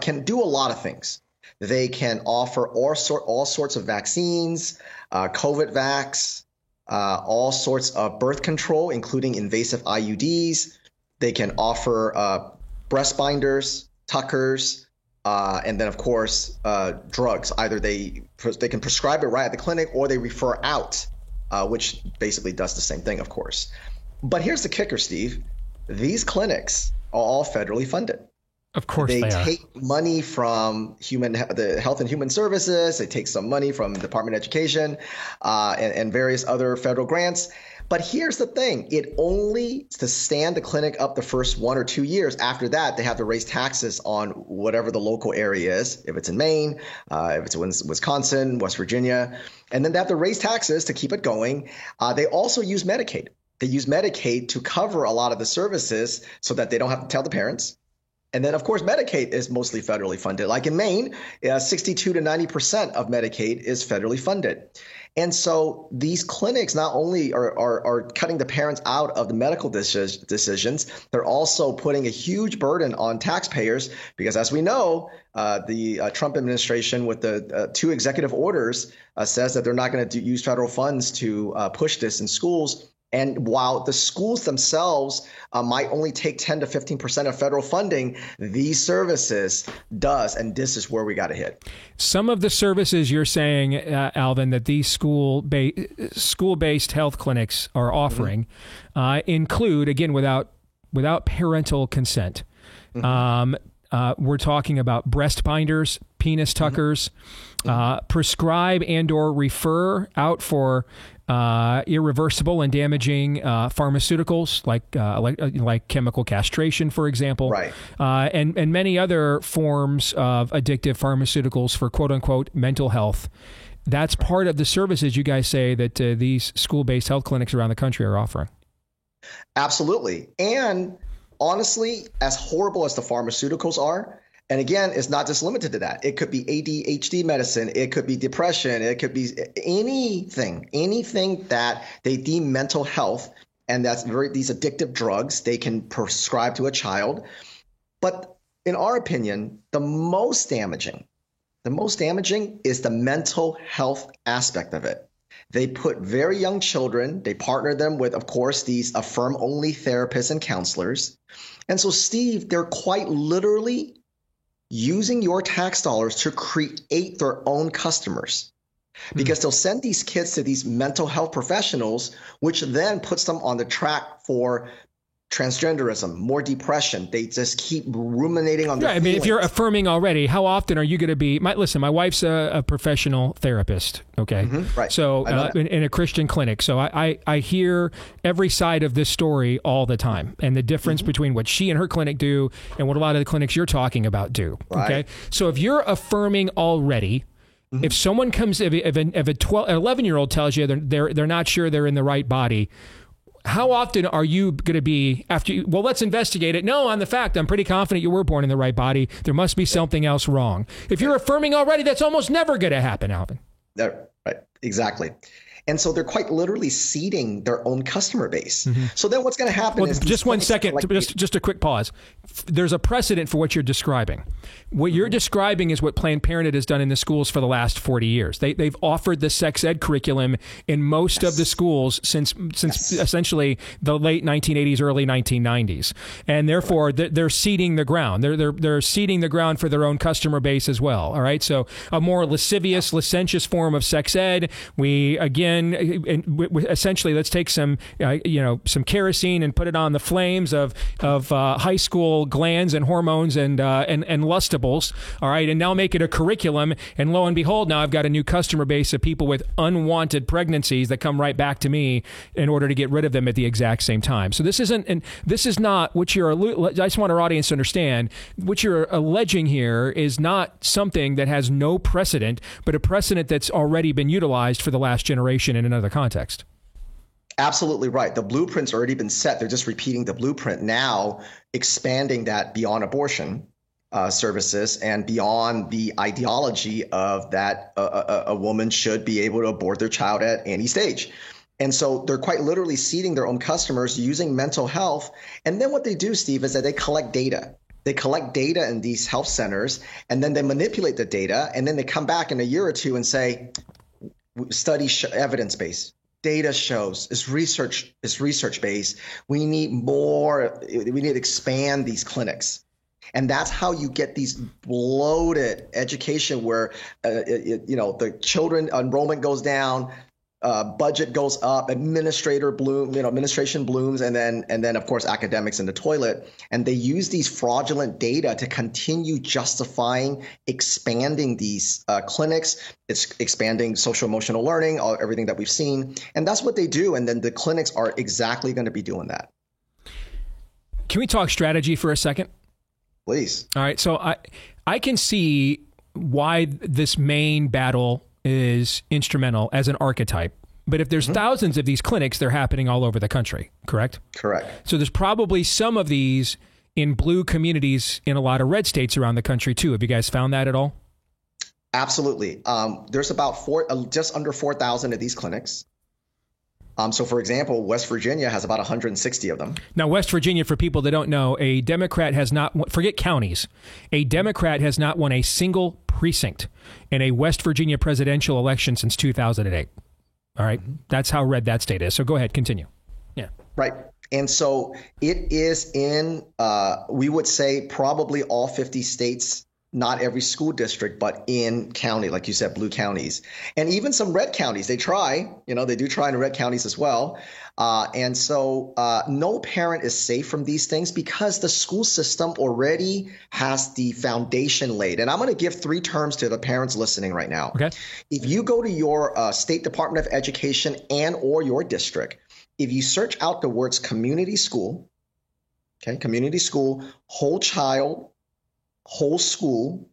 can do a lot of things. They can offer all sorts of vaccines, COVID vax, all sorts of birth control, including invasive IUDs. They can offer breast binders, tuckers, and then, of course, drugs. Either they can prescribe it right at the clinic or they refer out, which basically does the same thing, of course. But here's the kicker, Steve. These clinics are all federally funded. Of course they are. They take money from the Health and Human Services. They take some money from the Department of Education and various other federal grants. But here's the thing. It only to stand the clinic up the first 1 or 2 years. After that, they have to raise taxes on whatever the local area is. If it's in Maine, if it's in Wisconsin, West Virginia. And then they have to raise taxes to keep it going. They also use Medicaid. They use Medicaid to cover a lot of the services so that they don't have to tell the parents. And then, of course, Medicaid is mostly federally funded. Like in Maine, 62 to 90% of Medicaid is federally funded. And so these clinics not only are cutting the parents out of the medical decisions, they're also putting a huge burden on taxpayers because, as we know, the Trump administration with the 2 executive orders says that they're not going to use federal funds to push this in schools. And while the schools themselves might only take 10 to 15% of federal funding, these services does. And this is where we got to hit. Some of the services you're saying, Alvin, that these school-based health clinics are offering include, again, without parental consent. We're talking about breast binders, penis tuckers, prescribe and or refer out for irreversible and damaging pharmaceuticals like chemical castration, for example, right. And many other forms of addictive pharmaceuticals for quote unquote mental health. That's part of the services you guys say that these school-based health clinics around the country are offering. Absolutely. And honestly, as horrible as the pharmaceuticals are, and again, it's not just limited to that. It could be ADHD medicine. It could be depression. It could be anything that they deem mental health. And that's these addictive drugs they can prescribe to a child. But in our opinion, the most damaging is the mental health aspect of it. They put very young children, they partner them with, of course, these Affirm-only therapists and counselors. And so, Steve, they're quite literally using your tax dollars to create their own customers, because they'll send these kids to these mental health professionals, which then puts them on the track for transgenderism, more depression. They just keep ruminating on their feelings. I mean, if you're affirming already, how often are you going to be? Listen, my wife's a professional therapist, okay? Right. So in a Christian clinic. So I hear every side of this story all the time, and the difference between what she and her clinic do and what a lot of the clinics you're talking about do, okay? So if you're affirming already, if someone comes, if a 11-year-old tells you they're not sure they're in the right body, how often are you going to be well, let's investigate it. No, on the fact, I'm pretty confident you were born in the right body. There must be something else wrong. If you're affirming already, that's almost never going to happen, Alvin. Right. Exactly. And so they're quite literally seeding their own customer base. So then what's going to happen is... Just 1 second, just a quick pause. There's a precedent for what you're describing. What you're describing is what Planned Parenthood has done in the schools for the last 40 years. They've offered the sex ed curriculum in most of the schools since essentially the late 1980s, early 1990s. And therefore, they're seeding the ground. They're seeding the ground for their own customer base as well. All right? So a more licentious form of sex ed. We, again, essentially, let's take some kerosene and put it on the flames of high school glands and hormones and lustables. All right, and now make it a curriculum. And lo and behold, now I've got a new customer base of people with unwanted pregnancies that come right back to me in order to get rid of them at the exact same time. So this is not what you're. I just want our audience to understand what you're alleging here is not something that has no precedent, but a precedent that's already been utilized for the last generation in another context. Absolutely right. The blueprint's already been set. They're just repeating the blueprint now, expanding that beyond abortion services and beyond the ideology of that a woman should be able to abort their child at any stage. And so they're quite literally seeding their own customers using mental health. And then what they do, Steve, is that they collect data. They collect data in these health centers, and then they manipulate the data, and then they come back in a year or two and say, study evidence-based. Data shows it's research-based. We need more. We need to expand these clinics. And that's how you get these bloated education where, the children enrollment goes down, budget goes up, administration blooms, and then of course academics in the toilet. And they use these fraudulent data to continue justifying expanding these clinics. It's expanding social emotional learning, everything that we've seen, and that's what they do. And then the clinics are exactly going to be doing that. Can we talk strategy for a second? Please. All right. So I can see why this main battle is instrumental as an archetype. But if there's thousands of these clinics, they're happening all over the country, correct? Correct. So there's probably some of these in blue communities in a lot of red states around the country too. Have you guys found that at all? Absolutely. There's about just under 4,000 of these clinics. So, for example, West Virginia has about 160 of them. Now, West Virginia, for people that don't know, a Democrat has not, forget counties, a Democrat has not won a single precinct in a West Virginia presidential election since 2008. All right. That's how red that state is. So go ahead. Continue. Yeah. Right. And so it is in, we would say, probably all 50 states not every school district, but in county, like you said, blue counties, and even some red counties. They try, they do try in red counties as well. And so no parent is safe from these things because the school system already has the foundation laid. And I'm going to give 3 terms to the parents listening right now. Okay. If you go to your state Department of Education and or your district, if you search out the words community school, community school, whole child, whole school,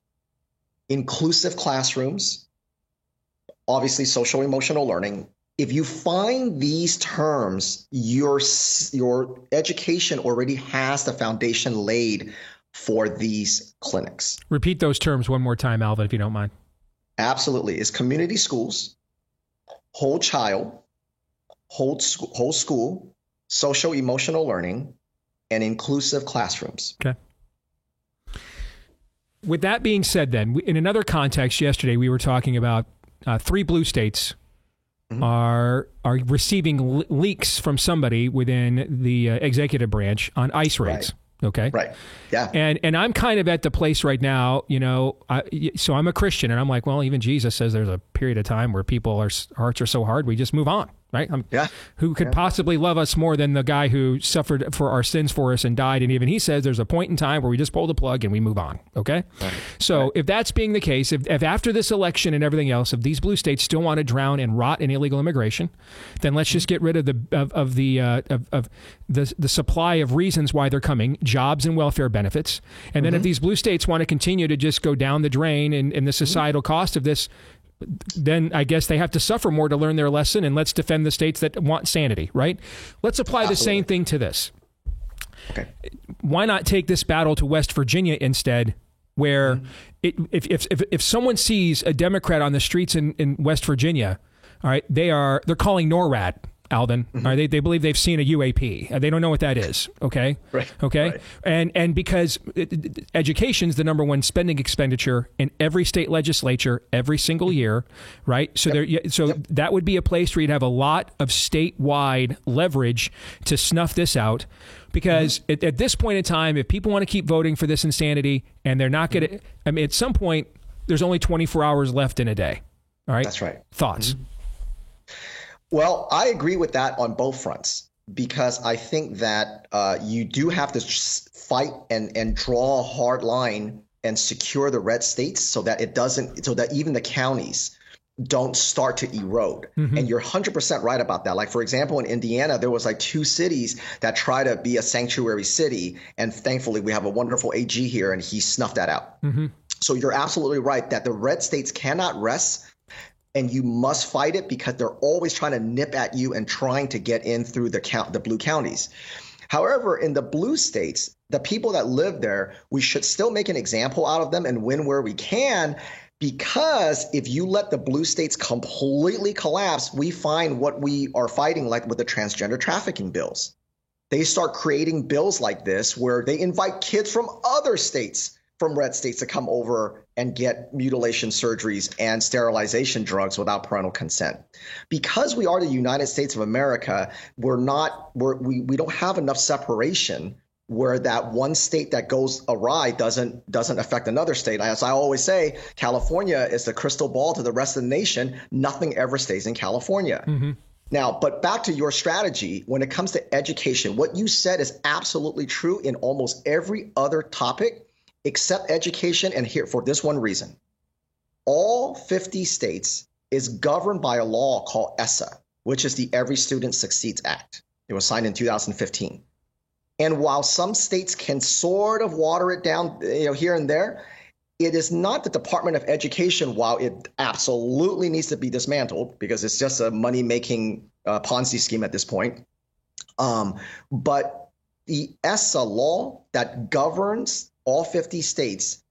inclusive classrooms, obviously social emotional learning. If you find these terms, your education already has the foundation laid for these clinics. Repeat those terms one more time, Alvin, if you don't mind. Absolutely. It's community schools, whole child, whole school, social emotional learning, and inclusive classrooms. Okay. With that being said, then, in another context yesterday, we were talking about 3 blue states are receiving leaks from somebody within the executive branch on ICE raids. Right. Okay. Right. Yeah. And I'm kind of at the place right now, so I'm a Christian, and I'm like, well, even Jesus says there's a period of time where hearts are so hard, we just move on. Right? Who could possibly love us more than the guy who suffered for our sins for us and died? And even he says there's a point in time where we just pull the plug and we move on. Okay. Right. So if that's being the case, if after this election and everything else, if these blue states still want to drown and rot in illegal immigration, then let's just get rid of the supply of reasons why they're coming, jobs and welfare benefits. And then if these blue states want to continue to just go down the drain and the societal cost of this, then I guess they have to suffer more to learn their lesson, and let's defend the states that want sanity, right? Let's apply the same thing to this. Okay. Why not take this battle to West Virginia instead, where if someone sees a Democrat on the streets in West Virginia, all right, they're calling NORAD, Alvin. All right, they believe they've seen a UAP. They don't know what that is. Okay. Right. Okay. Right. And because education's the number one spending expenditure in every state legislature every single year, right? So that would be a place where you'd have a lot of statewide leverage to snuff this out. Because at this point in time, if people want to keep voting for this insanity and they're not going to, I mean, at some point, there's only 24 hours left in a day. All right. That's right. Thoughts? Well, I agree with that on both fronts, because I think that you do have to fight and draw a hard line and secure the red states so that even the counties don't start to erode. And you're 100% right about that. Like, for example, in Indiana, there was like 2 cities that try to be a sanctuary city. And thankfully, we have a wonderful AG here, and he snuffed that out. So you're absolutely right that the red states cannot rest. And you must fight it because they're always trying to nip at you and trying to get in through the blue counties. However, in the blue states, the people that live there, we should still make an example out of them and win where we can, because if you let the blue states completely collapse, we find what we are fighting like with the transgender trafficking bills. They start creating bills like this where they invite kids from other states, from red states, to come over and get mutilation surgeries and sterilization drugs without parental consent. Because we are the United States of America, we don't have enough separation where that one state that goes awry doesn't affect another state. As I always say, California is the crystal ball to the rest of the nation. Nothing ever stays in California. Now, but back to your strategy, when it comes to education, what you said is absolutely true in almost every other topic except education, and here for this one reason. All 50 states is governed by a law called ESSA, which is the Every Student Succeeds Act. It was signed in 2015. And while some states can sort of water it down, here and there, it is not the Department of Education, while it absolutely needs to be dismantled because it's just a money-making Ponzi scheme at this point. But the ESSA law that governs all 50 states,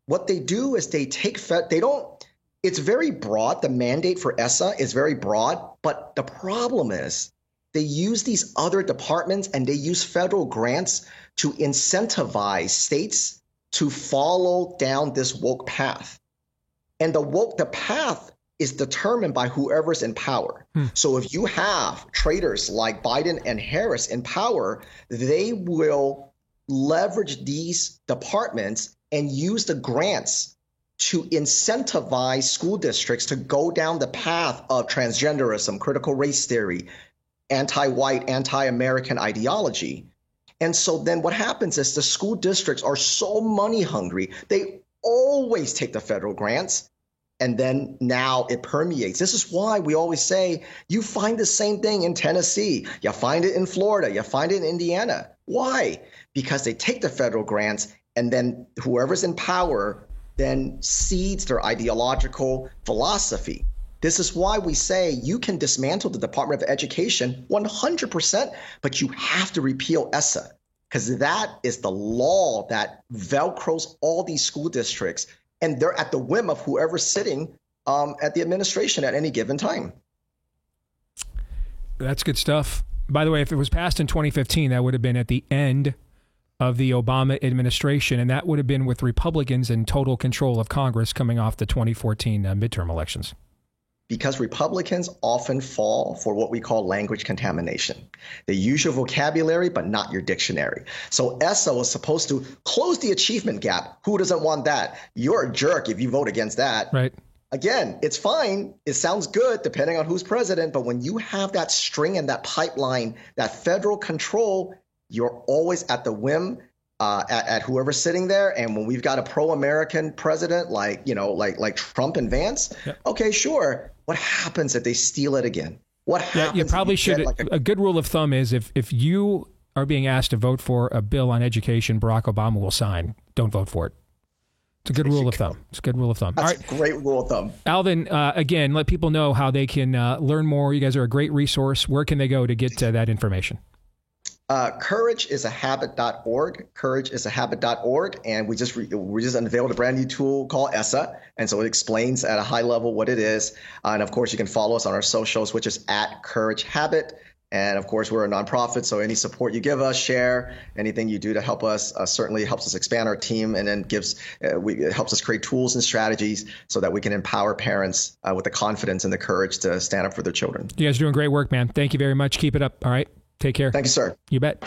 what they do is it's very broad. The mandate for ESSA is very broad, but the problem is they use these other departments and they use federal grants to incentivize states to follow down this woke path. And the path is determined by whoever's in power. So if you have traitors like Biden and Harris in power, they will leverage these departments and use the grants to incentivize school districts to go down the path of transgenderism, critical race theory, anti-white, anti-American ideology. And so then what happens is the school districts are so money hungry, they always take the federal grants, and then now it permeates. This is why we always say you find the same thing in Tennessee, you find it in Florida, you find it in Indiana. Why? Because they take the federal grants, and then whoever's in power then seeds their ideological philosophy. This is why we say you can dismantle the Department of Education 100%, but you have to repeal ESSA, because that is the law that velcros all these school districts, and they're at the whim of whoever's sitting at the administration at any given time. That's good stuff. By the way, if it was passed in 2015, that would have been at the end of the Obama administration, and that would have been with Republicans in total control of Congress coming off the 2014 midterm elections. Because Republicans often fall for what we call language contamination. They use your vocabulary, but not your dictionary. So ESSA was supposed to close the achievement gap. Who doesn't want that? You're a jerk if you vote against that. Right. Again, it's fine. It sounds good depending on who's president. But when you have that string and that pipeline, that federal control, you're always at the whim at whoever's sitting there. And when we've got a pro-American president like Trump and Vance, okay, sure. What happens if they steal it again? What happens? You probably should. A good rule of thumb is if you are being asked to vote for a bill on education Barack Obama will sign, don't vote for it. It's a good rule of thumb. It's a good rule of thumb. That's a great rule of thumb. Alvin, again, let people know how they can learn more. You guys are a great resource. Where can they go to get that information? CourageIsAHabit.org. CourageIsAHabit.org, and we just unveiled a brand new tool called ESSA, and so it explains at a high level what it is. And of course, you can follow us on our socials, which is @CourageHabit. And of course, we're a nonprofit, so any support you give us, share, anything you do to help us certainly helps us expand our team, and then it helps us create tools and strategies so that we can empower parents with the confidence and the courage to stand up for their children. You guys are doing great work, man. Thank you very much. Keep it up. All right. Take care. Thank you, sir. You bet.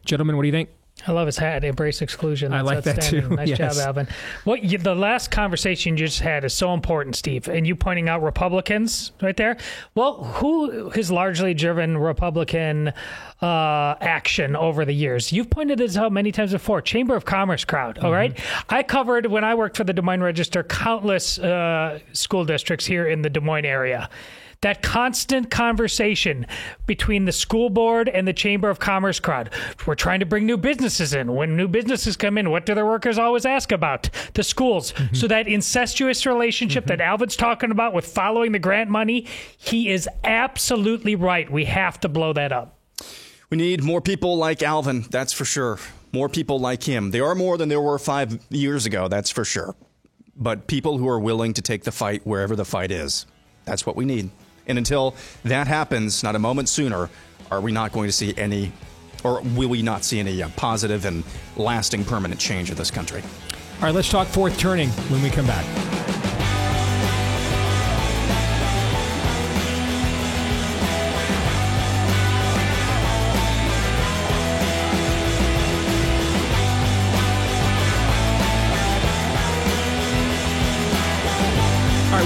Gentlemen, what do you think? I love his hat. Embrace exclusion. I like that too. Nice job, Alvin. The last conversation you just had is so important, Steve, and you pointing out Republicans right there. Well, who has largely driven Republican action over the years? You've pointed this out many times before. Chamber of Commerce crowd, all right? I covered, when I worked for the Des Moines Register, countless school districts here in the Des Moines area. That constant conversation between the school board and the Chamber of Commerce crowd. We're trying to bring new businesses in. When new businesses come in, what do their workers always ask about? The schools. So that incestuous relationship that Alvin's talking about with following the grant money, he is absolutely right. We have to blow that up. We need more people like Alvin, that's for sure. More people like him. There are more than there were 5 years ago, that's for sure. But people who are willing to take the fight wherever the fight is. That's what we need. And until that happens, not a moment sooner, are we not going to see any, or will we not see any positive and lasting permanent change in this country? All right, let's talk fourth turning when we come back.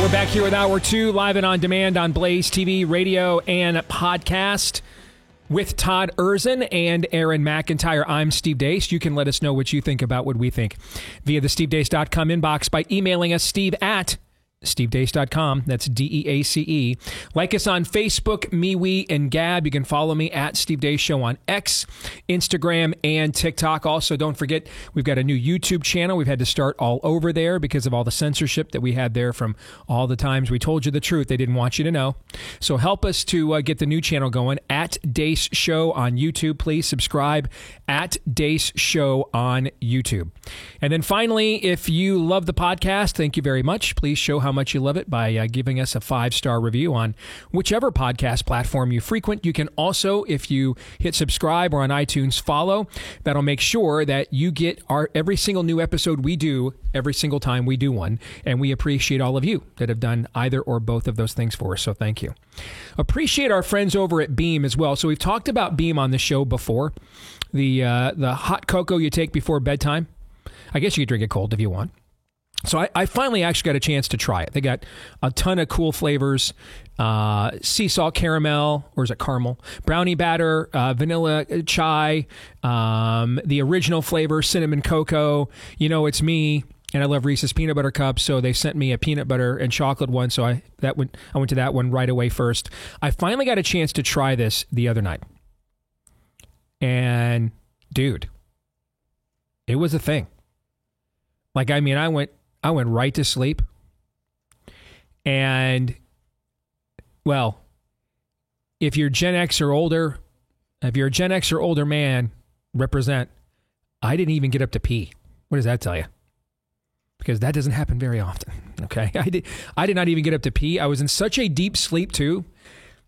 We're back here with Hour 2, live and on demand on Blaze TV, radio, and podcast with Todd Erzen and Aaron McIntyre. I'm Steve Deace. You can let us know what you think about what we think via the stevedeace.com inbox by emailing us, steve@stevedeace.com. That's DEACE. Like us on Facebook, MeWe, and Gab. You can follow me at Steve Deace Show on X, Instagram, and TikTok. Also, don't forget, we've got a new YouTube channel. We've had to start all over there because of all the censorship that we had there from all the times we told you the truth they didn't want you to know. So help us to get the new channel going at Deace Show on YouTube. Please subscribe at Deace Show on YouTube. And then finally, if you love the podcast, thank you very much. Please show how much you love it by giving us a 5-star review on whichever podcast platform you frequent. You can also, if you hit subscribe or on iTunes, follow. That'll make sure that you get every single new episode we do every single time we do one. And we appreciate all of you that have done either or both of those things for us. So thank you. Appreciate our friends over at Beam as well. So we've talked about Beam on the show before. The hot cocoa you take before bedtime. I guess you could drink it cold if you want. So I finally actually got a chance to try it. They got a ton of cool flavors, sea salt caramel, or is it caramel? Brownie batter, vanilla chai, the original flavor, cinnamon cocoa. You know, it's me, and I love Reese's peanut butter cups, so they sent me a peanut butter and chocolate one, so I went to that one right away first. I finally got a chance to try this the other night. And, dude, it was a thing. Like, I mean, I went right to sleep. And, well, if you're Gen X or older, if you're a Gen X or older man, represent, I didn't even get up to pee. What does that tell you? Because that doesn't happen very often, okay? I did not even get up to pee. I was in such a deep sleep, too,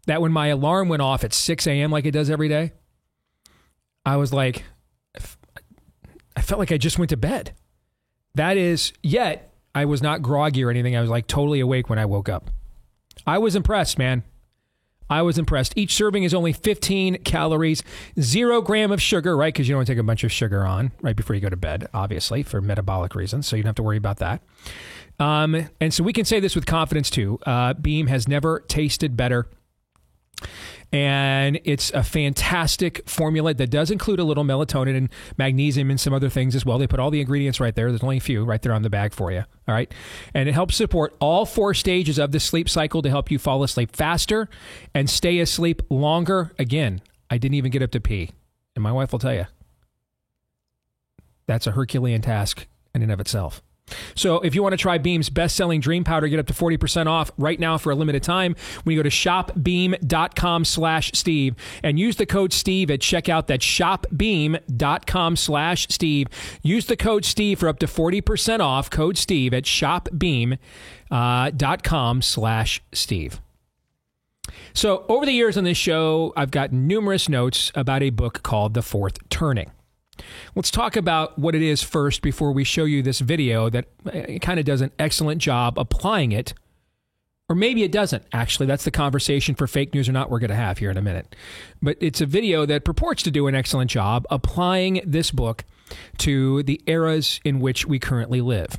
that when my alarm went off at 6 a.m. like it does every day, I was like, I felt like I just went to bed. That is, yet I was not groggy or anything. I was like totally awake when I woke up. I was impressed, man. I was impressed. Each serving is only 15 calories, 0 gram of sugar, right? Because you don't want to take a bunch of sugar on right before you go to bed, obviously, for metabolic reasons. So you don't have to worry about that. And so we can say this with confidence, too. Beam has never tasted better. And it's a fantastic formula that does include a little melatonin and magnesium and some other things as well. They put all the ingredients right there. There's only a few right there on the bag for you. All right. And it helps support all 4 stages of the sleep cycle to help you fall asleep faster and stay asleep longer. Again, I didn't even get up to pee. And my wife will tell you, that's a Herculean task in and of itself. So if you want to try Beam's best-selling Dream Powder, get up to 40% off right now for a limited time when you go to shopbeam.com/Steve and use the code Steve at checkout. That's shopbeam.com/Steve. Use the code Steve for up to 40% off. Code Steve at shopbeam.com/Steve. So over the years on this show, I've got numerous notes about a book called The Fourth Turning. Let's talk about what it is first before we show you this video that kind of does an excellent job applying it. Or maybe it doesn't, actually. That's the conversation for fake news or not we're going to have here in a minute. But it's a video that purports to do an excellent job applying this book to the eras in which we currently live.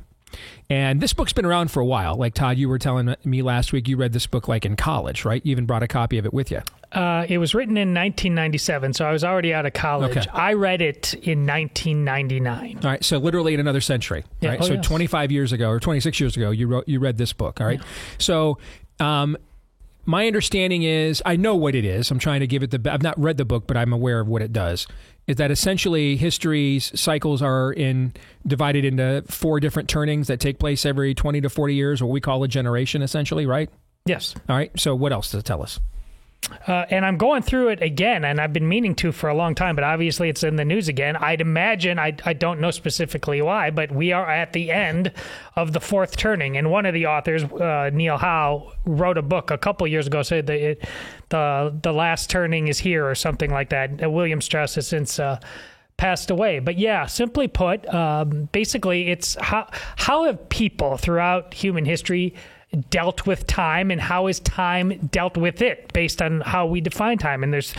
And this book's been around for a while. Like, Todd, you were telling me last week you read this book like in college, right? You even brought a copy of it with you. It was written in 1997, so I was already out of college. Okay. I read it in 1999. All right, so literally in another century. Yeah. Right? Oh, so yes. 25 years ago or 26 years ago, you read this book, all right? Yeah. So my understanding is, I know what it is. I'm trying to give it I've not read the book, but I'm aware of what it does. Is that essentially history's cycles are divided into 4 different turnings that take place every 20 to 40 years, what we call a generation, essentially, right? Yes. All right. So what else does it tell us? And I'm going through it again, and I've been meaning to for a long time, but obviously it's in the news again. I'd imagine, I don't know specifically why, but we are at the end of the 4th turning. And one of the authors, Neil Howe, wrote a book a couple years ago, said that the last turning is here or something like that. William Strauss has since passed away. But yeah, simply put, basically it's how have people throughout human history dealt with time, and how is time dealt with it based on how we define time? And there's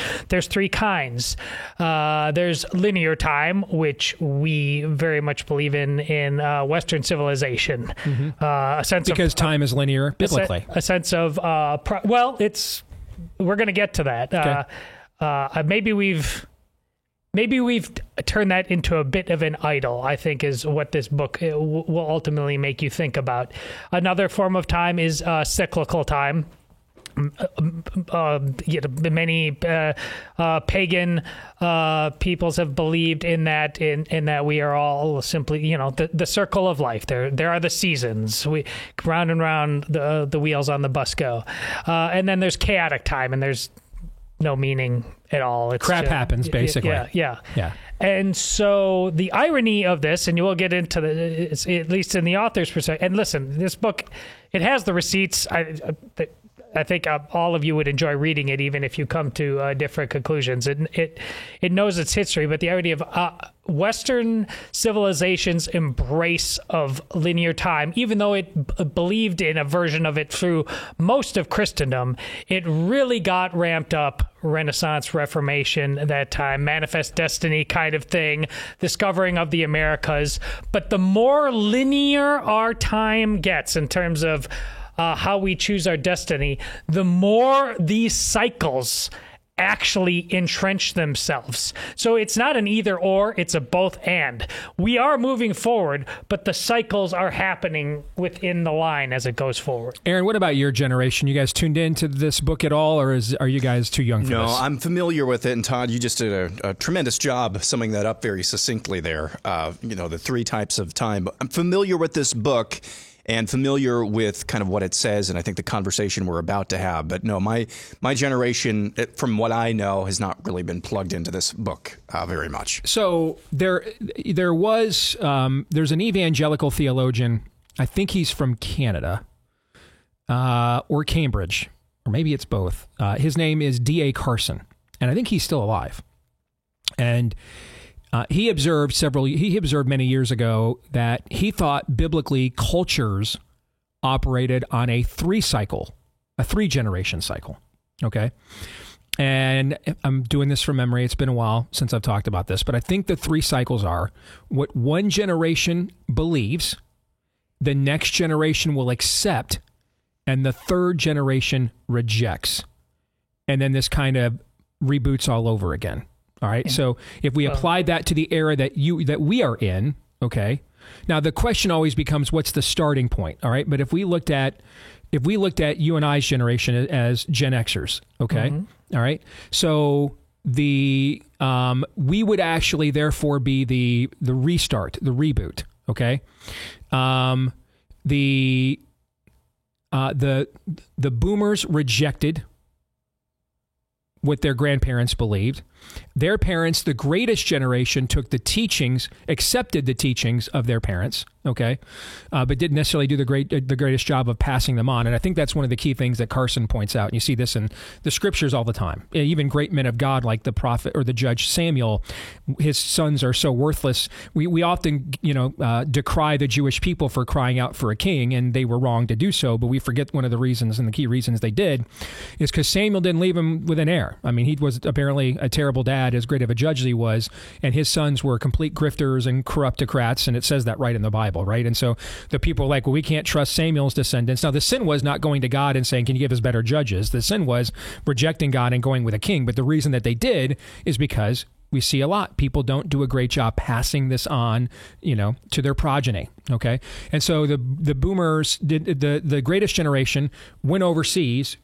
3 kinds. There's linear time, which we very much believe in Western civilization. Mm-hmm. A sense because time is linear biblically. A sense of we're going to get to that. Okay. Maybe we've turned that into a bit of an idol, I think, is what this book will ultimately make you think about. Another form of time is cyclical time. Many pagan peoples have believed in that, in that we are all simply, the circle of life. There are the seasons. We round and round the wheels on the bus go. And then there's chaotic time, and there's no meaning at all. It's crap happens, basically. Yeah. And so the irony of this, and you will get into at least in the author's perspective. And listen, this book, it has the receipts. I think all of you would enjoy reading it, even if you come to different conclusions. It knows its history, but the irony of Western civilization's embrace of linear time, even though it believed in a version of it through most of Christendom, it really got ramped up Renaissance, Reformation, that time, Manifest Destiny kind of thing, discovering of the Americas. But the more linear our time gets in terms of how we choose our destiny, the more these cycles actually entrench themselves. So it's not an either or, it's a both and. We are moving forward, but the cycles are happening within the line as it goes forward. Aaron, what about your generation? You guys tuned into this book at all, or are you guys too young for this? No, I'm familiar with it, and Todd, you just did a tremendous job summing that up very succinctly there. The 3 types of time. I'm familiar with this book and familiar with kind of what it says, and I think the conversation we're about to have. But no, my generation, from what I know, has not really been plugged into this book very much. So there's an evangelical theologian, I think he's from Canada or Cambridge, or maybe it's both. His name is D.A. Carson, and I think he's still alive. And he observed many years ago that he thought biblically cultures operated on a 3-generation cycle. Okay. And I'm doing this from memory. It's been a while since I've talked about this, but I think the 3 cycles are what one generation believes, the next generation will accept, and the third generation rejects. And then this kind of reboots all over again. All right. Yeah. So if we applied that to the era that we are in, okay. Now the question always becomes, what's the starting point? All right. But if we looked at you and I's generation as Gen Xers, okay. Mm-hmm. All right. So we would actually therefore be the restart, the reboot. Okay. The boomers rejected what their grandparents believed. Their parents, the greatest generation, accepted the teachings of their parents, okay, but didn't necessarily do the greatest job of passing them on. And I think that's one of the key things that Carson points out. And you see this in the scriptures all the time. Even great men of God like the prophet or the judge Samuel, his sons are so worthless. We often, decry the Jewish people for crying out for a king, and they were wrong to do so. But we forget one of the reasons, and the key reasons they did, is because Samuel didn't leave him with an heir. I mean, he was apparently a terrible dad, as great of a judge as he was, and his sons were complete grifters and corruptocrats, and it says that right in the Bible, right? And so the people were like, well, we can't trust Samuel's descendants. Now, the sin was not going to God and saying, can you give us better judges? The sin was rejecting God and going with a king. But the reason that they did is because we see a lot. People don't do a great job passing this on, to their progeny, okay? And so the boomers, the greatest generation, went overseas,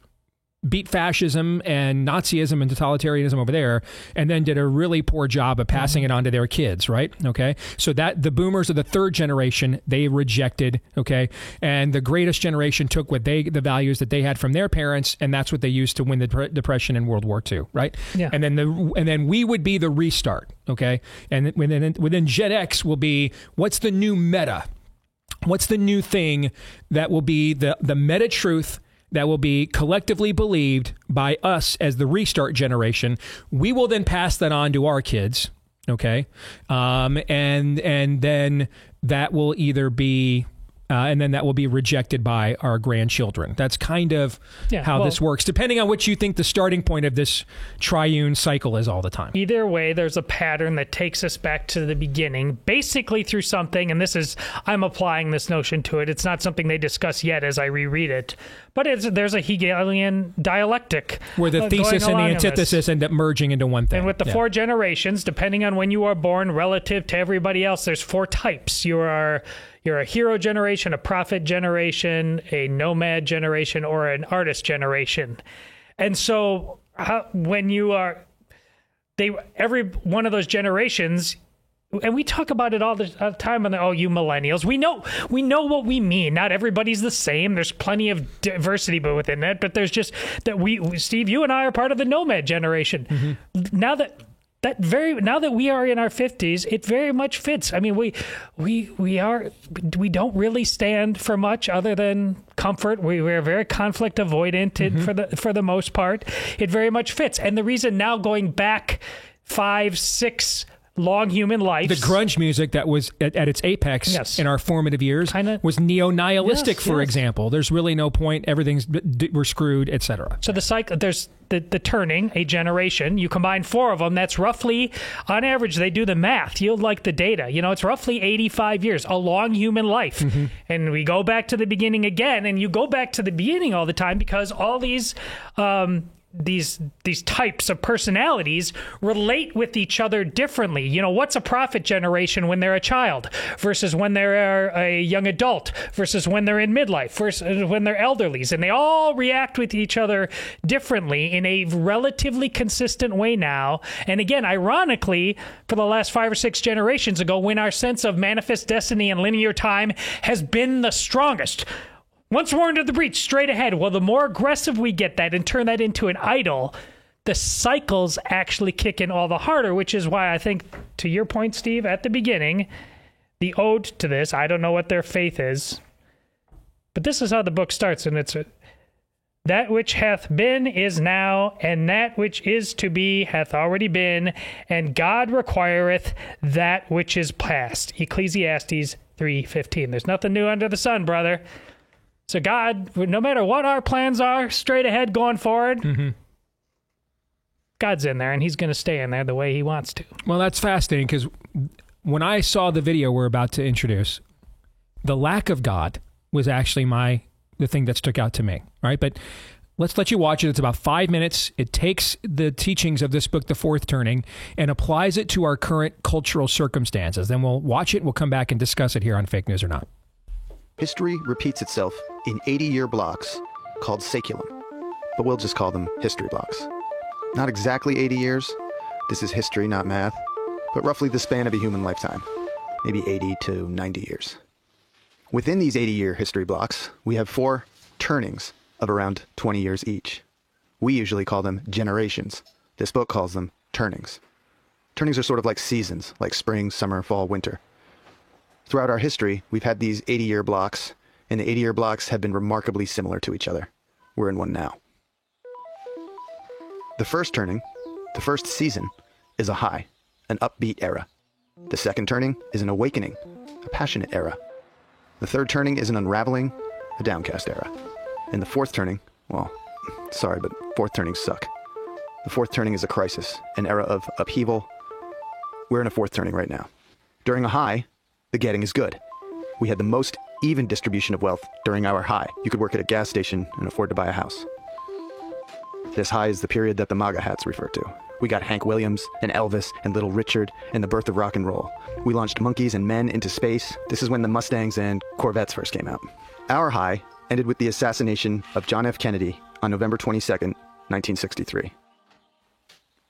beat fascism and Nazism and totalitarianism over there, and then did a really poor job of passing it on to their kids, right? Okay. So that the boomers of the third generation, they rejected, okay? And the greatest generation took the values that they had from their parents, and that's what they used to win the Depression and World War II, right? Yeah. And then we would be the restart, okay? And within Gen X will be, what's the new meta? What's the new thing that will be the meta truth that will be collectively believed by us as the restart generation? We will then pass that on to our kids, okay? And then that will either be and then that will be rejected by our grandchildren. That's kind of how this works, depending on what you think the starting point of this triune cycle is all the time. Either way, there's a pattern that takes us back to the beginning, basically through something, and I'm applying this notion to it. It's not something they discuss yet as I reread it, but there's a Hegelian dialectic where the thesis and the antithesis end up merging into one thing. And with the 4 generations, depending on when you are born relative to everybody else, there's 4 types. You're a hero generation, a prophet generation, a nomad generation, or an artist generation. And so when you are, every one of those generations, and we talk about it all the time on you millennials, we know what we mean. Not everybody's the same. There's plenty of diversity within that, but there's just that Steve, you and I are part of the nomad generation. Mm-hmm. Now that we are in our 50s, it very much fits. I mean, we don't really stand for much other than comfort. We're very conflict avoidant for the most part. It very much fits. And the reason now, going back 5, 6 long human life. The grunge music that was at its apex in our formative years was neo-nihilistic, for example. There's really no point. We're screwed, etc. So the cycle, there's the turning, a generation. You combine 4 of them. That's roughly, on average, they do the math. You'll like the data. It's roughly 85 years, a long human life. Mm-hmm. And we go back to the beginning again, and you go back to the beginning all the time because all these types of personalities relate with each other differently. What's a prophet generation when they're a child versus when they're a young adult versus when they're in midlife versus when they're elderlies, and they all react with each other differently in a relatively consistent way now. And again, ironically, for the last 5 or 6 generations ago, when our sense of manifest destiny and linear time has been the strongest, once warned of the breach, straight ahead. Well, the more aggressive we get that and turn that into an idol, the cycles actually kick in all the harder, which is why I think, to your point, Steve, at the beginning, the ode to this, I don't know what their faith is, but this is how the book starts, and it's that which hath been is now, and that which is to be hath already been, and God requireth that which is past. Ecclesiastes 3:15. There's nothing new under the sun, brother. So God, no matter what our plans are, straight ahead going forward, God's in there, and he's going to stay in there the way he wants to. Well, that's fascinating, because when I saw the video we're about to introduce, the lack of God was actually the thing that stuck out to me, right? But let's let you watch it. It's about 5 minutes. It takes the teachings of this book, The Fourth Turning, and applies it to our current cultural circumstances. Then we'll watch it. We'll come back and discuss it here on Fake News or Not. History repeats itself in 80-year blocks called saeculum, but we'll just call them history blocks. Not exactly 80 years. This is history, not math, but roughly the span of a human lifetime, maybe 80 to 90 years. Within these 80-year history blocks, we have 4 turnings of around 20 years each. We usually call them generations. This book calls them turnings. Turnings are sort of like seasons, like spring, summer, fall, winter. Throughout our history, we've had these 80-year blocks, and the 80-year blocks have been remarkably similar to each other. We're in one now. The first turning, the first season, is a high, an upbeat era. The second turning is an awakening, a passionate era. The third turning is an unraveling, a downcast era. And the fourth turning, well, sorry, but fourth turnings suck. The fourth turning is a crisis, an era of upheaval. We're in a fourth turning right now. During a high, the getting is good. We had the most even distribution of wealth during our high. You could work at a gas station and afford to buy a house. This high is the period that the MAGA hats refer to. We got Hank Williams and Elvis and Little Richard and the birth of rock and roll. We launched monkeys and men into space. This is when the Mustangs and Corvettes first came out. Our high ended with the assassination of John F. Kennedy on November 22nd, 1963.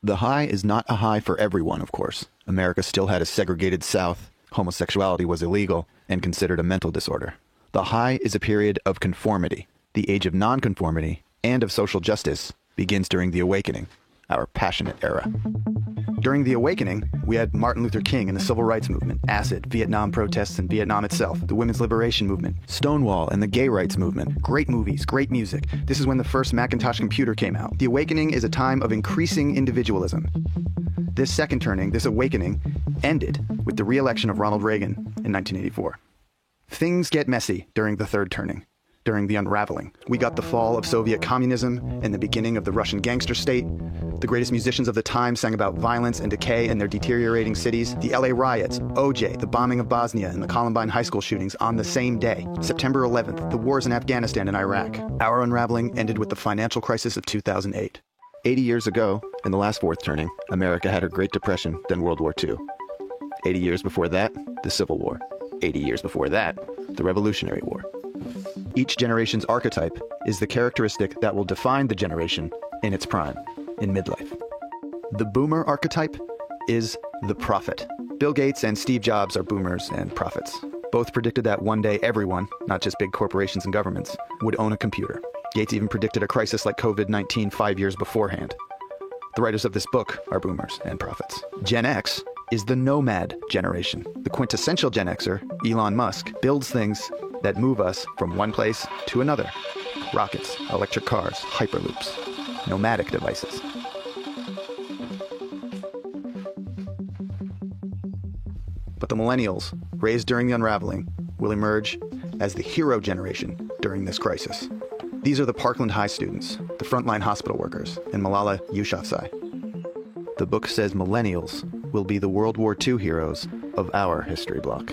The high is not a high for everyone, of course. America still had a segregated South. Homosexuality was illegal and considered a mental disorder. The high is a period of conformity. The age of nonconformity and of social justice begins during the Awakening, our passionate era. During the Awakening, we had Martin Luther King and the Civil Rights Movement, acid, Vietnam protests and Vietnam itself, the Women's Liberation Movement, Stonewall and the Gay Rights Movement, great movies, great music. This is when the first Macintosh computer came out. The Awakening is a time of increasing individualism. This second turning, this awakening, ended with the re-election of Ronald Reagan in 1984. Things get messy during the third turning, during the unraveling. We got the fall of Soviet communism and the beginning of the Russian gangster state. The greatest musicians of the time sang about violence and decay in their deteriorating cities. The LA riots, OJ, the bombing of Bosnia, and the Columbine high school shootings on the same day. September 11th, the wars in Afghanistan and Iraq. Our unraveling ended with the financial crisis of 2008. 80 years ago, in the last fourth turning, America had her Great Depression, then World War II. 80 years before that, the Civil War. 80 years before that, the Revolutionary War. Each generation's archetype is the characteristic that will define the generation in its prime, in midlife. The boomer archetype is the prophet. Bill Gates and Steve Jobs are boomers and prophets. Both predicted that one day everyone, not just big corporations and governments, would own a computer. Gates even predicted a crisis like COVID-19 5 years beforehand. The writers of this book are boomers and prophets. Gen X is the nomad generation. The quintessential Gen Xer, Elon Musk, builds things that move us from one place to another. Rockets, electric cars, hyperloops, nomadic devices. But the millennials, raised during the unraveling, will emerge as the hero generation during this crisis. These are the Parkland High students, the frontline hospital workers, and Malala Yousafzai. The book says millennials will be the World War II heroes of our history block.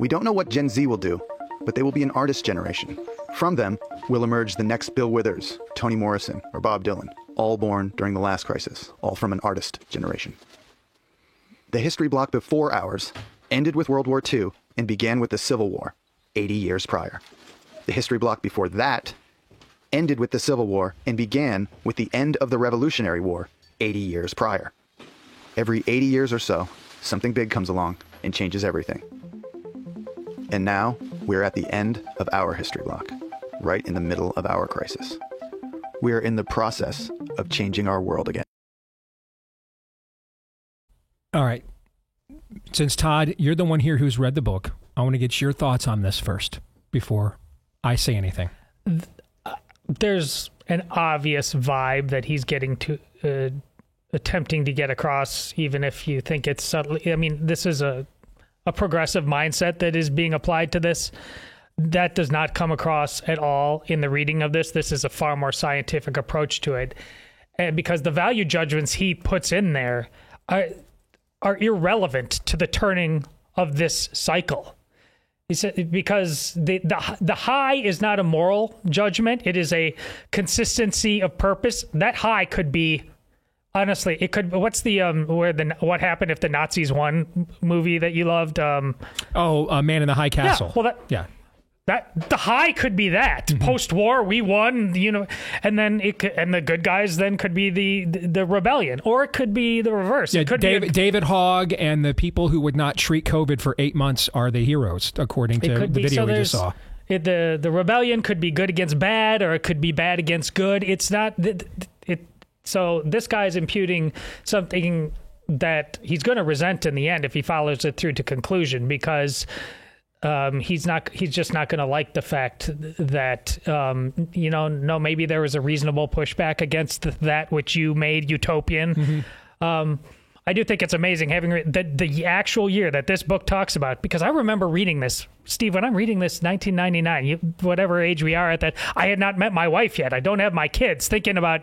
We don't know what Gen Z will do, but they will be an artist generation. From them will emerge the next Bill Withers, Toni Morrison, or Bob Dylan, all born during the last crisis, all from an artist generation. The history block before ours ended with World War II and began with the Civil War, 80 years prior. The history block before that ended with the Civil War and began with the end of the Revolutionary War, 80 years prior. Every 80 years or so, something big comes along and changes everything. And now, we're at the end of our history block, right in the middle of our crisis. We are in the process of changing our world again. All right. Since, Todd, you're the one here who's read the book, I want to get your thoughts on this first before I say anything. There's an obvious vibe that he's getting to, attempting to get across, even if you think it's subtly. I mean, this is a progressive mindset that is being applied to this. That does not come across at all in the reading of this. This is a far more scientific approach to it. And because the value judgments he puts in there are irrelevant to the turning of this cycle. He said, because the high is not a moral judgment. It is a consistency of purpose. That high could be, honestly, it could. What's the what happened if the Nazis won movie that you loved? Man in the High Castle. Yeah, well, that the high could be that post-war we won, and then and the good guys then could be the rebellion, or it could be the reverse. Yeah, it could David Hogg and the people who would not treat COVID for 8 months are the heroes, according to the video we just saw. The rebellion could be good against bad, or it could be bad against good. It's not so this guy's imputing something that he's going to resent in the end if he follows it through to conclusion, because he's just not going to like the fact that maybe there was a reasonable pushback against that which you made utopian. I do think it's amazing having the actual year that this book talks about, because I remember reading this, Steve, when I'm reading this 1999, whatever age we are at that, I had not met my wife yet. I don't have my kids, thinking about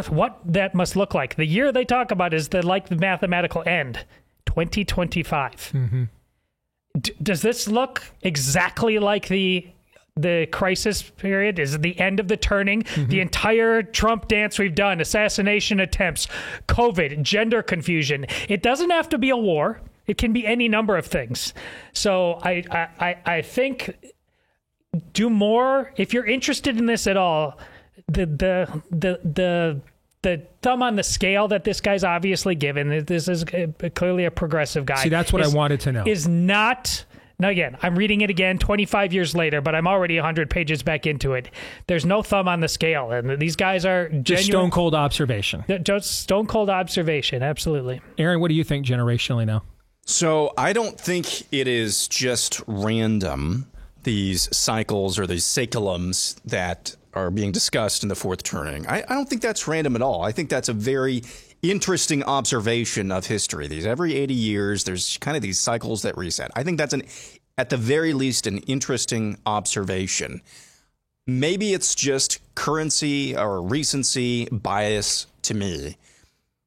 what that must look like. The year they talk about is the mathematical end, 2025. Does this look exactly like the crisis period? Is it the end of the turning? The entire Trump dance we've done, assassination attempts, COVID, gender confusion. It doesn't have to be a war. It can be any number of things. So I think do more if you're interested in this at all. The thumb on the scale that this guy's obviously given, this is clearly a progressive guy. See, that's what I wanted to know. Is not. Now, again, I'm reading it again 25 years later, but I'm already 100 pages back into it. There's no thumb on the scale, and these guys are just stone cold observation. Just stone cold observation, absolutely. Aaron, what do you think generationally now? So I don't think it is just random, these cycles or these saculums that are being discussed in the fourth turning. I don't think that's random at all. I think that's a very interesting observation of history. Every 80 years, there's kind of these cycles that reset. I think that's at the very least, an interesting observation. Maybe it's just currency or recency bias to me,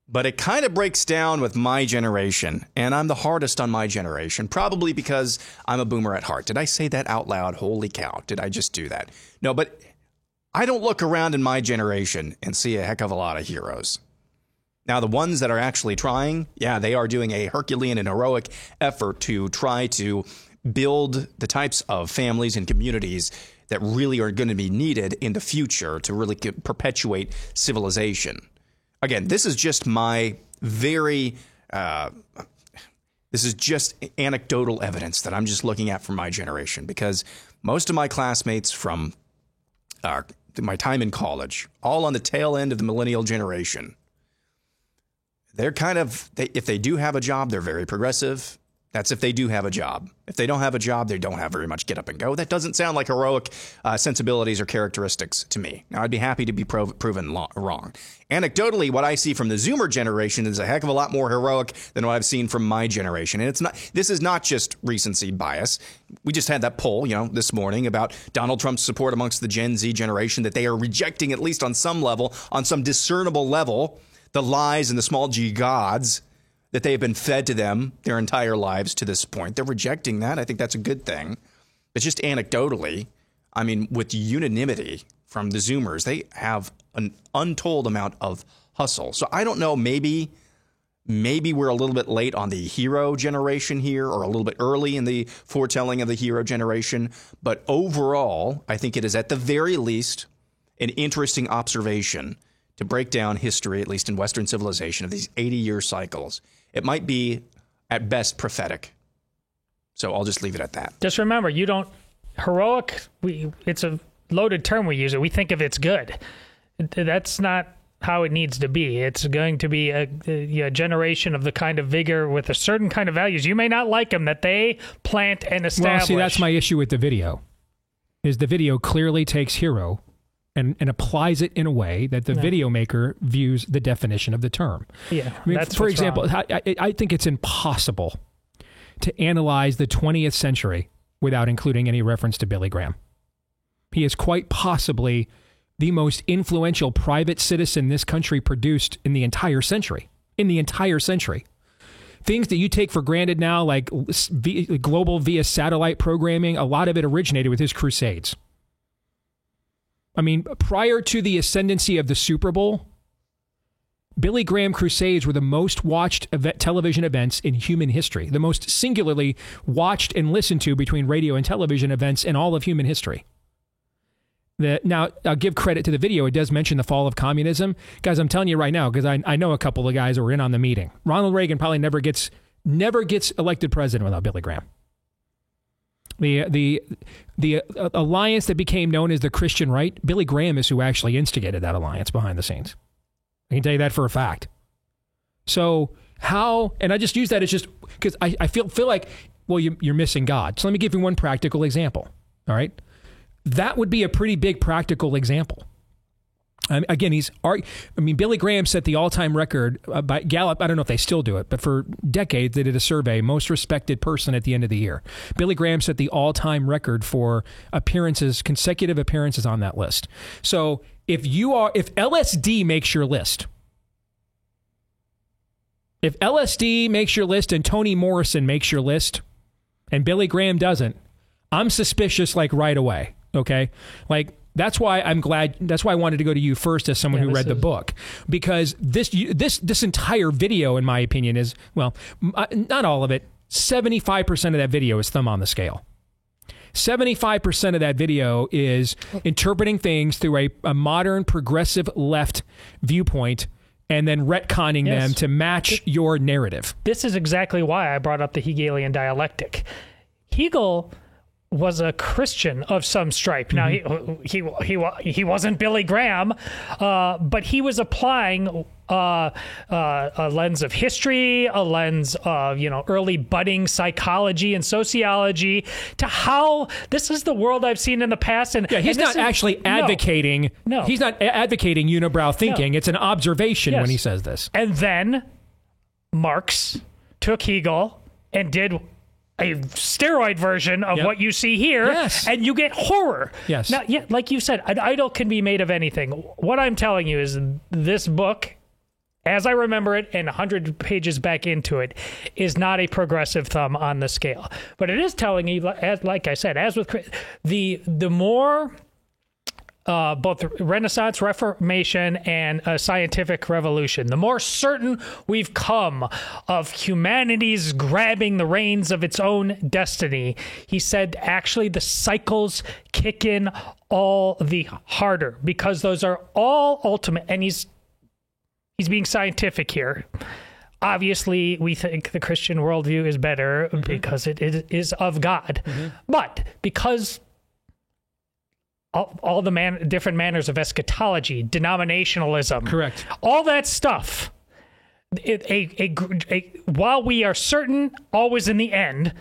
but it kind of breaks down with my generation, and I'm the hardest on my generation, probably because I'm a boomer at heart. Did I say that out loud? Holy cow. Did I just do that? No, but I don't look around in my generation and see a heck of a lot of heroes. Now, the ones that are actually trying, they are doing a Herculean and heroic effort to try to build the types of families and communities that really are going to be needed in the future to really perpetuate civilization. Again, this is just my this is just anecdotal evidence that I'm just looking at from my generation, because most of my classmates from my time in college, all on the tail end of the millennial generation, they're if they do have a job, they're very progressive. That's if they do have a job. If they don't have a job, they don't have very much get up and go. That doesn't sound like heroic sensibilities or characteristics to me. Now, I'd be happy to be proven wrong. Anecdotally, what I see from the Zoomer generation is a heck of a lot more heroic than what I've seen from my generation. And this is not just recency bias. We just had that poll, this morning about Donald Trump's support amongst the Gen Z generation, that they are rejecting, at least on some level, on some discernible level, the lies and the small g gods that they have been fed to them their entire lives to this point. They're rejecting that. I think that's a good thing. But just anecdotally, I mean, with unanimity from the Zoomers, they have an untold amount of hustle. So I don't know, maybe we're a little bit late on the hero generation here, or a little bit early in the foretelling of the hero generation. But overall, I think it is at the very least an interesting observation to break down history, at least in Western civilization, of these 80-year cycles. It might be, at best, prophetic. So I'll just leave it at that. Just remember, heroic, it's a loaded term we use. We think of it's good. That's not how it needs to be. It's going to be a generation of the kind of vigor with a certain kind of values. You may not like them, that they plant and establish. Well, see, that's my issue with the video, is the video clearly takes hero and applies it in a way that the video maker views the definition of the term. Yeah, I mean, for example, I think it's impossible to analyze the 20th century without including any reference to Billy Graham. He is quite possibly the most influential private citizen this country produced in the entire century. Things that you take for granted now, like global via satellite programming, a lot of it originated with his crusades. I mean, prior to the ascendancy of the Super Bowl, Billy Graham crusades were the most watched television events in human history, the most singularly watched and listened to between radio and television events in all of human history. Now, I'll give credit to the video. It does mention the fall of communism. Guys, I'm telling you right now, because I know a couple of guys who were in on the meeting. Ronald Reagan probably never gets elected president without Billy Graham. The alliance that became known as the Christian Right, Billy Graham is who actually instigated that alliance behind the scenes. I can tell you that for a fact. So how, and I just use that as just because I feel like, well, you're missing God. So let me give you one practical example. All right. That would be a pretty big practical example. Again, Billy Graham set the all-time record by Gallup. I don't know if they still do it, but for decades they did a survey, most respected person at the end of the year. Billy Graham set the all-time record for consecutive appearances on that list. So if LSD makes your list, if LSD makes your list and Toni Morrison makes your list and Billy Graham doesn't, I'm suspicious right away. Okay? That's why I'm glad. That's why I wanted to go to you first as someone who read the book, because this entire video, in my opinion, is, well, not all of it. 75% of that video is thumb on the scale. 75% of that video is interpreting things through a modern progressive left viewpoint and then retconning them to match your narrative. This is exactly why I brought up the Hegelian dialectic. Hegel was a Christian of some stripe. Now, he wasn't Billy Graham, but he was applying a lens of history, a lens of early budding psychology and sociology to how this is the world I've seen in the past. And he's not actually advocating. No, he's not advocating unibrow thinking. No. It's an observation when he says this. And then Marx took Hegel and did a steroid version of what you see here, and you get horror. Yes. Now, like you said, an idol can be made of anything. What I'm telling you is this book, as I remember it, and 100 pages back into it, is not a progressive thumb on the scale. But it is telling you, like I said, as with the more both Renaissance, Reformation, and a scientific revolution, the more certain we've come of humanity's grabbing the reins of its own destiny. He said, actually, the cycles kick in all the harder because those are all ultimate. And he's being scientific here. Obviously, we think the Christian worldview is better because it is of God. But because all the different manners of eschatology, denominationalism, correct, all that stuff while we are certain always in the end,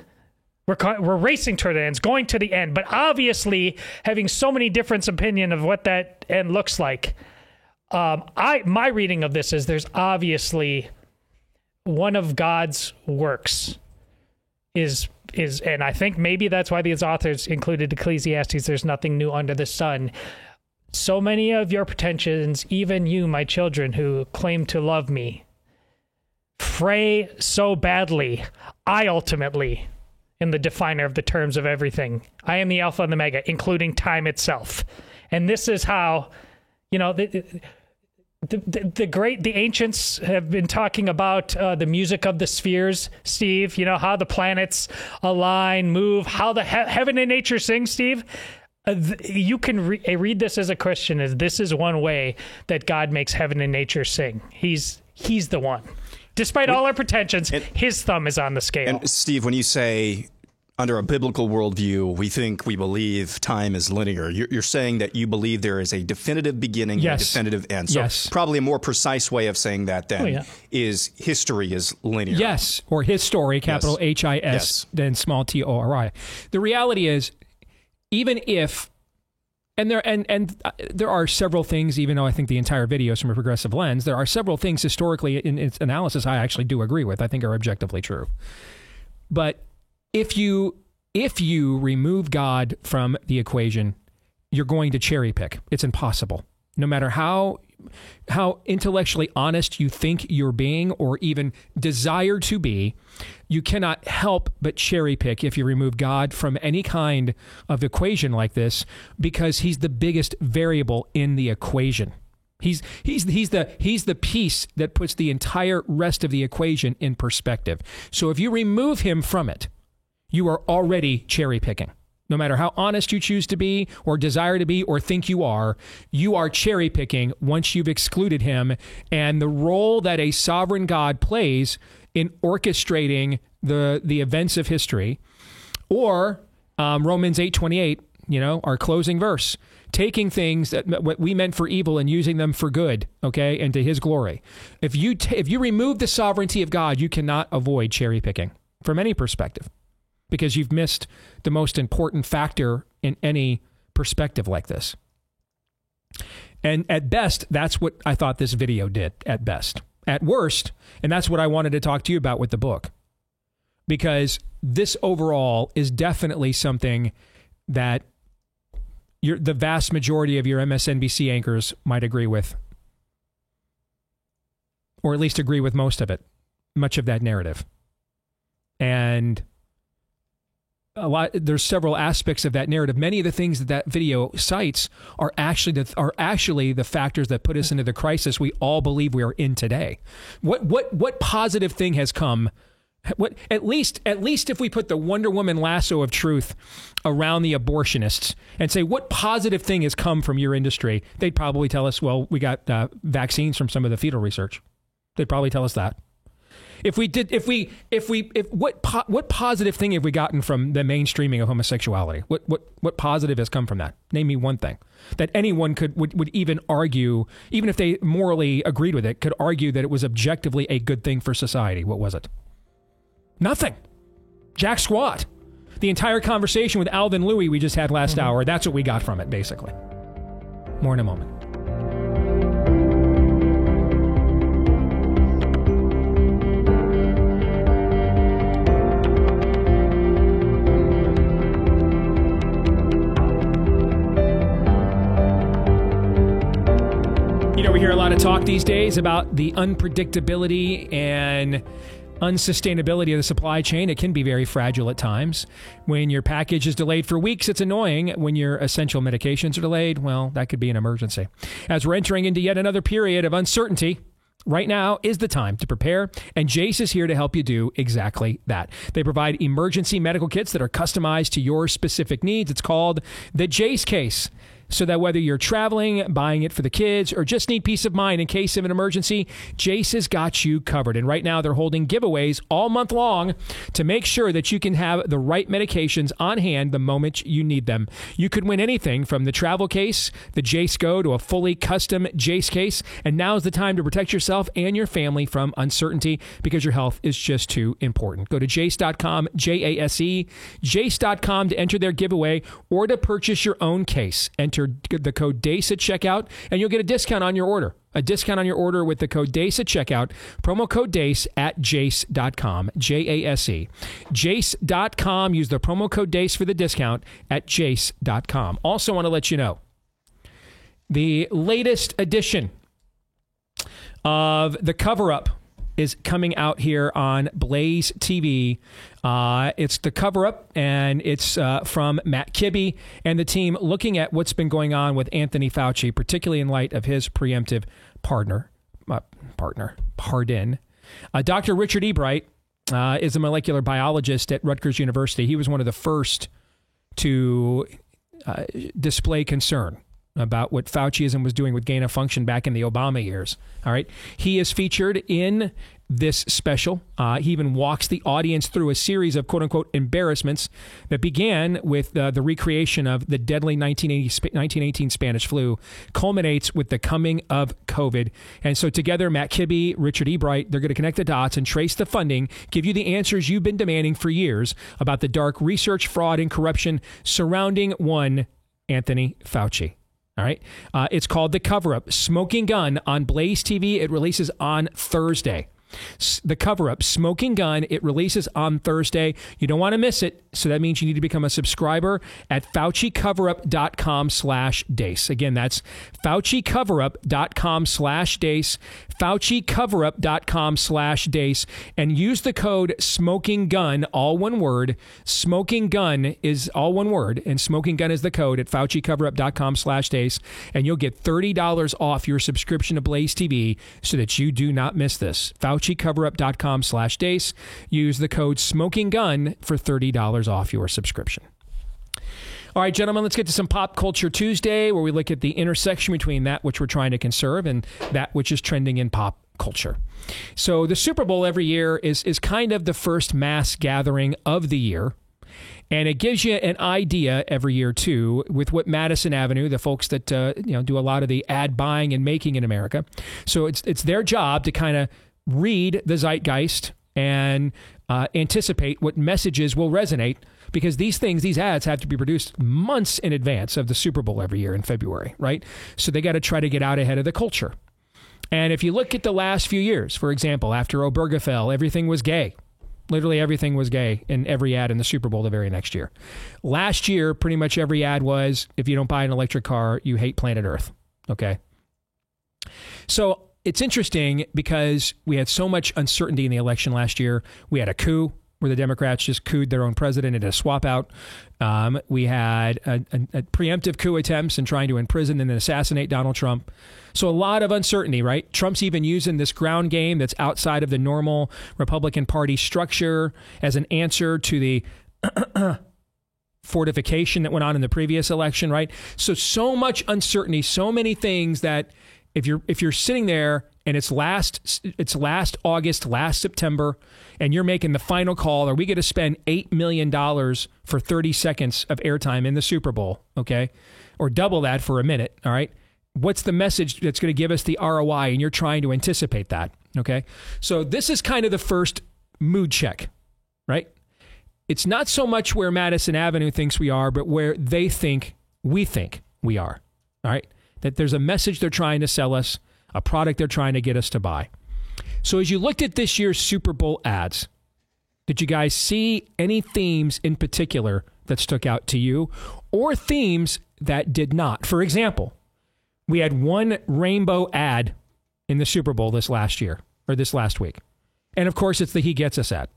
we're racing toward the end, going to the end, but obviously having so many different opinions of what that end looks like. My reading of this is there's obviously one of God's works is, and I think maybe that's why these authors included Ecclesiastes, there's nothing new under the sun. So many of your pretensions, even you, my children, who claim to love me, fray so badly. I ultimately am the definer of the terms of everything. I am the Alpha and the Omega, including time itself. And this is how, the ancients have been talking about the music of the spheres, Steve, how the planets align, move, how the heaven and nature sing, Steve. You can read this as a Christian as this is one way that God makes heaven and nature sing. He's the one. Despite all our pretensions, his thumb is on the scale. And Steve, when you say under a biblical worldview, we believe time is linear, you're saying that you believe there is a definitive beginning and a definitive end. So probably a more precise way of saying that then is history is linear. Yes, or his story, capital H-I-S, then small T-O-R-I. The reality is, even if, and there are several things, even though I think the entire video is from a progressive lens, there are several things historically in its analysis I actually do agree with, I think are objectively true. But if you remove God from the equation, you're going to cherry pick. It's impossible. No matter how intellectually honest you think you're being or even desire to be, you cannot help but cherry pick if you remove God from any kind of equation like this, because he's the biggest variable in the equation. He's the piece that puts the entire rest of the equation in perspective. So if you remove him from it, you are already cherry picking. No matter how honest you choose to be or desire to be or think you are cherry picking once you've excluded him. And the role that a sovereign God plays in orchestrating the events of history, or Romans 8:28, our closing verse, taking things that what we meant for evil and using them for good, okay, and to his glory. If you remove the sovereignty of God, you cannot avoid cherry picking from any perspective, because you've missed the most important factor in any perspective like this. And at best, that's what I thought this video did, at best. At worst, and that's what I wanted to talk to you about with the book, because this overall is definitely something that the vast majority of your MSNBC anchors might agree with, or at least agree with most of it, much of that narrative. And there's several aspects of that narrative. Many of the things that video cites are actually the factors that put us into the crisis we all believe we are in today. What positive thing has come? At least if we put the Wonder Woman lasso of truth around the abortionists and say, what positive thing has come from your industry? They'd probably tell us, well, we got vaccines from some of the fetal research. They'd probably tell us that. What positive thing have we gotten from the mainstreaming of homosexuality? What positive has come from that? Name me one thing that anyone would even argue, even if they morally agreed with it, could argue that it was objectively a good thing for society. What was it? Nothing. Jack squat. The entire conversation with Alvin Louis we just had last hour, that's what we got from it, basically. More in a moment. We hear a lot of talk these days about the unpredictability and unsustainability of the supply chain. It can be very fragile at times. When your package is delayed for weeks, it's annoying. When your essential medications are delayed, well, that could be an emergency. As we're entering into yet another period of uncertainty, right now is the time to prepare, and Jase is here to help you do exactly that. They provide emergency medical kits that are customized to your specific needs. It's called the Jase Case. so that whether you're traveling, buying it for the kids, or just need peace of mind in case of an emergency, Jase has got you covered. And right now they're holding giveaways all month long to make sure that you can have the right medications on hand the moment you need them. You could win anything from the travel case, the Jase Go, to a fully custom Jase case. And now's the time to protect yourself and your family from uncertainty because your health is just too important. Go to jase.com, Jase, jase.com to enter their giveaway or to purchase your own case. Enter the code DACE at checkout, and you'll get a discount on your order. A discount on your order with the code DACE at checkout. Promo code DACE at jase.com. Jase. Jase.com. Use the promo code DACE for the discount at jase.com. Also want to let you know, the latest edition of The Cover-Up is coming out here on Blaze TV. It's The Cover-Up, and it's from Matt Kibbe and the team looking at what's been going on with Anthony Fauci, particularly in light of his preemptive pardon. Dr. Richard Ebright is a molecular biologist at Rutgers University. He was one of the first to display concern about what Fauciism was doing with gain of function back in the Obama years. All right. He is featured in this special. He even walks the audience through a series of quote-unquote embarrassments that began with the recreation of the deadly 1918 Spanish flu, culminates with the coming of COVID. And so together, Matt Kibbe, Richard Ebright, they're going to connect the dots and trace the funding, give you the answers you've been demanding for years about the dark research, fraud, and corruption surrounding one Anthony Fauci. All right. It's called The Cover-Up, Smoking Gun on Blaze TV. It releases on Thursday. The Cover-Up, Smoking Gun. It releases on Thursday. You don't want to miss it. So that means you need to become a subscriber at FauciCoverup.com/Dace. Again, that's FauciCoverup.com/Dace. FauciCoverup.com/Dace. And use the code Smoking Gun, all one word. Smoking Gun is all one word, and Smoking Gun is the code at FauciCoverup.com/Dace. And you'll get $30 off your subscription to Blaze TV so that you do not miss this. FauciCoverup.com/Dace. Use the code Smoking Gun for $30 off your subscription. All right, gentlemen, let's get to some Pop Culture Tuesday, where we look at the intersection between that which we're trying to conserve and that which is trending in pop culture. So the Super Bowl every year is kind of the first mass gathering of the year. And it gives you an idea every year, too, with what Madison Avenue, the folks that do a lot of the ad buying and making in America. So it's their job to kind of read the zeitgeist and anticipate what messages will resonate, because these ads have to be produced months in advance of the Super Bowl every year in February, right? So they got to try to get out ahead of the culture. And if you look at the last few years, for example, after Obergefell, everything was gay. Literally everything was gay in every ad in the Super Bowl the very next year. Last year, pretty much every ad was, if you don't buy an electric car, you hate planet Earth. Okay? So it's interesting because we had so much uncertainty in the election last year. We had a coup where the Democrats just couped their own president in a swap out. We had a preemptive coup attempts and trying to imprison and then assassinate Donald Trump. So a lot of uncertainty, right? Trump's even using this ground game that's outside of the normal Republican Party structure as an answer to the fortification that went on in the previous election, right? So much uncertainty, so many things that if you're sitting there and it's last August, last September, and you're making the final call, are we going to spend $8 million for 30 seconds of airtime in the Super Bowl, okay? Or double that for a minute, all right? What's the message that's going to give us the ROI? And you're trying to anticipate that, okay? So this is kind of the first mood check, right? It's not so much where Madison Avenue thinks we are, but where they think we are, all right? That there's a message they're trying to sell us, a product they're trying to get us to buy. So as you looked at this year's Super Bowl ads, did you guys see any themes in particular that stuck out to you, or themes that did not? For example, we had one rainbow ad in the Super Bowl this last week. And of course, it's the He Gets Us ad.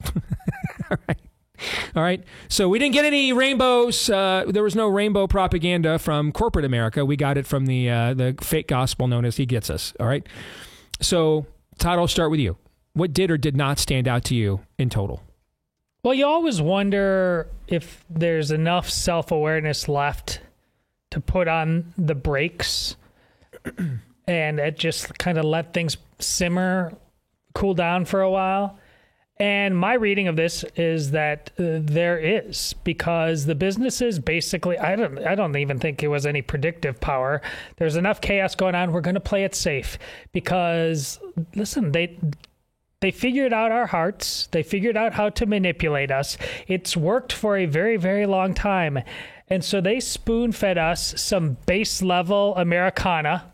All right. So we didn't get any rainbows. There was no rainbow propaganda from corporate America. We got it from the fake gospel known as He Gets Us. All right. So, Todd, I'll start with you. What did or did not stand out to you in total? Well, you always wonder if there's enough self-awareness left to put on the brakes and it just kind of let things simmer, cool down for a while. And my reading of this is that there is, because the businesses basically, I don't even think it was any predictive power. There's enough chaos going on. We're going to play it safe because, listen, they figured out our hearts. They figured out how to manipulate us. It's worked for a very, very long time. And so they spoon-fed us some base level Americana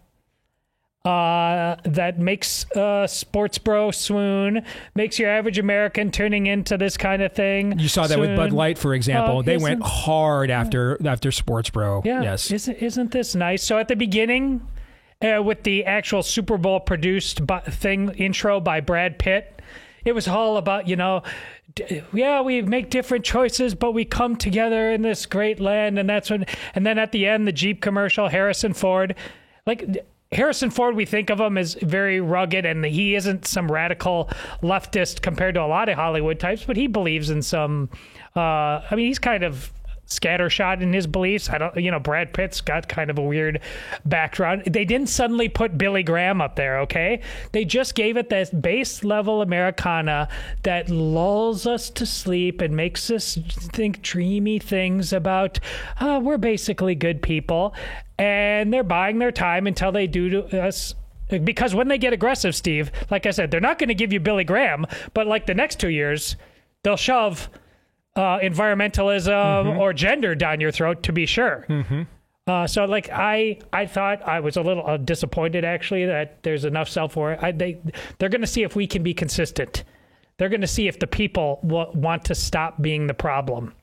that makes sports bro swoon, makes your average American turning into this kind of thing. You saw that with Bud Light, for example. They went hard after sports bro. Yeah. Yes. Isn't this nice? So at the beginning, with the actual Super Bowl produced intro by Brad Pitt, it was all about, we make different choices, but we come together in this great land. And then at the end, the Jeep commercial, Harrison Ford, Harrison Ford, we think of him as very rugged, and he isn't some radical leftist compared to a lot of Hollywood types, but he believes in some, he's kind of scattershot in his beliefs. Brad Pitt's got kind of a weird background. They didn't suddenly put Billy Graham up there, okay? They just gave it that base level Americana that lulls us to sleep and makes us think dreamy things about, we're basically good people. And they're buying their time until they do to us. Because when they get aggressive, Steve, like I said, they're not going to give you Billy Graham, but like the next 2 years, they'll shove environmentalism or gender down your throat, to be sure. So I thought I was a little disappointed, actually, that there's enough self-awareness. They're going to see if we can be consistent. They're going to see if the people want to stop being the problem.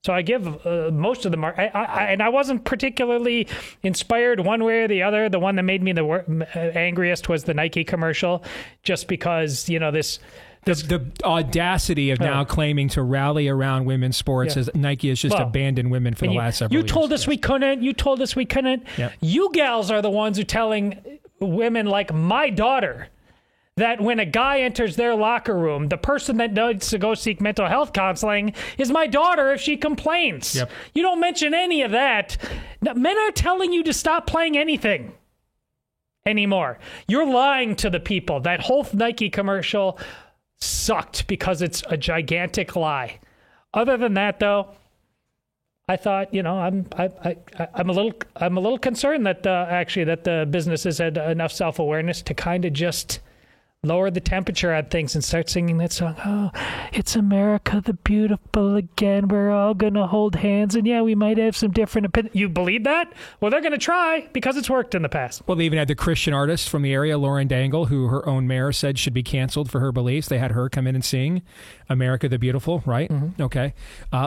So I give most of them, and I wasn't particularly inspired one way or the other. The one that made me the angriest was the Nike commercial, just because, the audacity of now claiming to rally around women's sports as Nike has just abandoned women for the last several years. You told us we couldn't. You told us we couldn't. Yep. You gals are the ones who are telling women like my daughter that when a guy enters their locker room, the person that needs to go seek mental health counseling is my daughter if she complains. Yep. You don't mention any of that. Men are telling you to stop playing anything anymore. You're lying to the people. That whole Nike commercial sucked because it's a gigantic lie. Other than that, though, I thought, I'm a little concerned that that the businesses had enough self-awareness to kind of just lower the temperature on things and start singing that song. Oh, it's America the Beautiful again. We're all going to hold hands. And yeah, we might have some different opinions. You believe that? Well, they're going to try because it's worked in the past. Well, they even had the Christian artist from the area, Lauren Daigle, who her own mayor said should be canceled for her beliefs. They had her come in and sing America the Beautiful, right? Mm-hmm. Okay.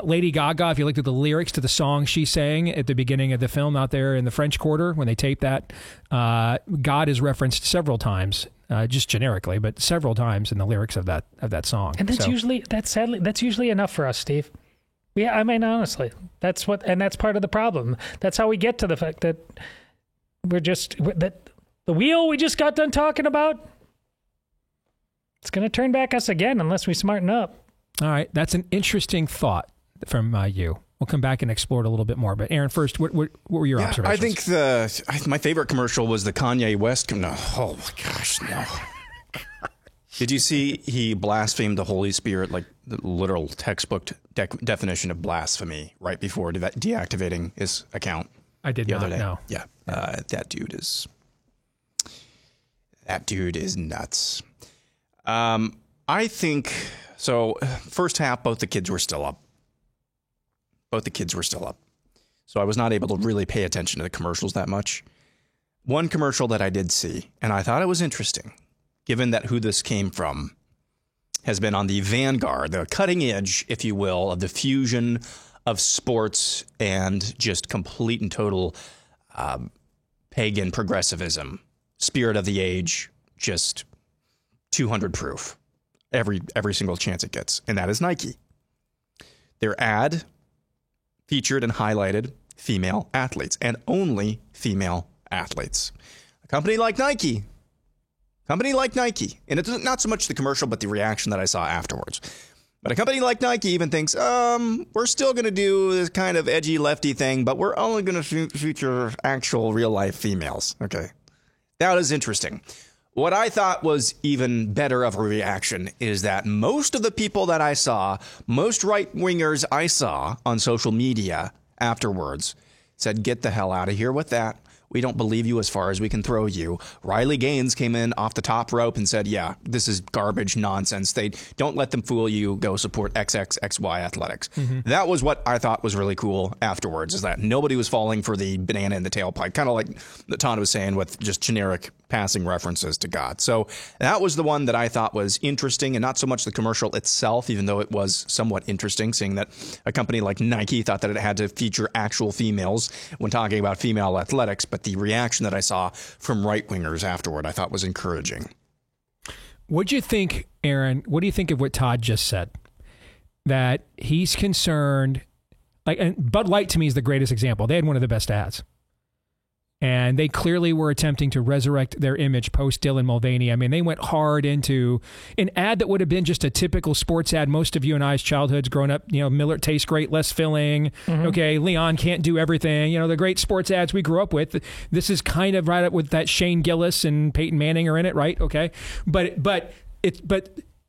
Lady Gaga, if you looked at the lyrics to the song she sang at the beginning of the film out there in the French Quarter, when they taped that, God is referenced several times. Just generically, but several times in the lyrics of that song. And that's usually enough for us, Steve. Yeah, I mean, honestly, that's part of the problem. That's how we get to the fact that that the wheel we just got done talking about, it's going to turn back us again unless we smarten up. All right, that's an interesting thought from you. We'll come back and explore it a little bit more. But Aaron, first, what were your observations? I think my favorite commercial was the Kanye West. No, oh my gosh, no. Did you see he blasphemed the Holy Spirit, like the literal textbook definition of blasphemy, right before deactivating his account? I did not know. Yeah, that dude is nuts. I think so. First half, both the kids were still up. So I was not able to really pay attention to the commercials that much. One commercial that I did see, and I thought it was interesting, given that who this came from has been on the vanguard, the cutting edge, if you will, of the fusion of sports and just complete and total pagan progressivism. Spirit of the age, just 200 proof. Every single chance it gets. And that is Nike. Their ad featured and highlighted female athletes, and only female athletes. A company like Nike, and it's not so much the commercial, but the reaction that I saw afterwards. But a company like Nike even thinks, we're still going to do this kind of edgy lefty thing, but we're only going to feature actual real life females. Okay. That is interesting. What I thought was even better of a reaction is that most of the people that I saw, most right-wingers I saw on social media afterwards said, get the hell out of here with that. We don't believe you as far as we can throw you. Riley Gaines came in off the top rope and said, yeah, this is garbage nonsense. They don't let them fool you. Go support XXXY Athletics. Mm-hmm. That was what I thought was really cool afterwards, is that nobody was falling for the banana in the tailpipe, kind of like Todd was saying with just generic passing references to God. So that was the one that I thought was interesting, and not so much the commercial itself, even though it was somewhat interesting, seeing that a company like Nike thought that it had to feature actual females when talking about female athletics. But the reaction that I saw from right-wingers afterward, I thought was encouraging. What do you think, Aaron? What do you think of what Todd just said? That he's concerned, and Bud Light to me is the greatest example. They had one of the best ads. And they clearly were attempting to resurrect their image post Dylan Mulvaney. I mean, they went hard into an ad that would have been just a typical sports ad. Most of you and I's childhoods growing up, Miller tastes great, less filling. Mm-hmm. Okay, Leon can't do everything. The great sports ads we grew up with. This is kind of right up with that. Shane Gillis and Peyton Manning are in it, right? Okay, but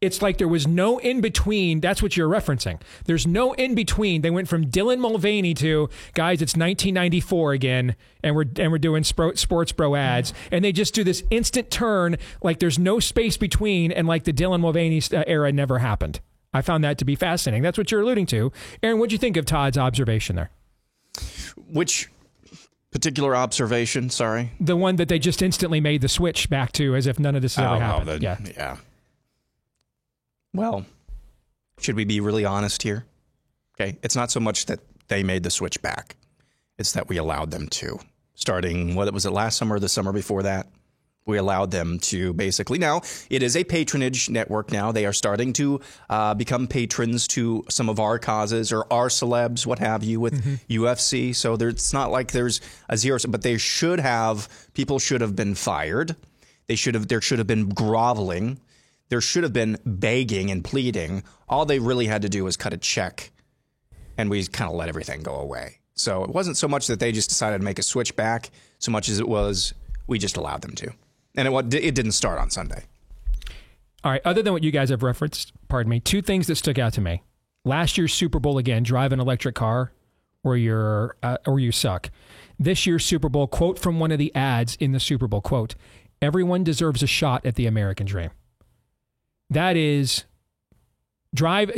it's like there was no in-between. That's what you're referencing. There's no in-between. They went from Dylan Mulvaney to, guys, it's 1994 again, and we're doing sports bro ads. And they just do this instant turn, like there's no space between, and like the Dylan Mulvaney era never happened. I found that to be fascinating. That's what you're alluding to. Aaron, what'd you think of Todd's observation there? Which particular observation, sorry? The one that they just instantly made the switch back to as if none of this has ever happened. Yeah. Well, should we be really honest here? Okay, it's not so much that they made the switch back. It's that we allowed them to. Starting, what was it, last summer or the summer before that? We allowed them to basically. Now, it is a patronage network now. They are starting to become patrons to some of our causes or our celebs, what have you, with UFC. So it's not like there's a zero, but people should have been fired. There should have been groveling. There should have been begging and pleading. All they really had to do was cut a check, and we kind of let everything go away. So it wasn't so much that they just decided to make a switch back, so much as it was we just allowed them to. And it didn't start on Sunday. All right, other than what you guys have referenced, pardon me, two things that stuck out to me. Last year's Super Bowl, again, drive an electric car or you suck. This year's Super Bowl, quote from one of the ads in the Super Bowl, quote, everyone deserves a shot at the American dream. That is, drive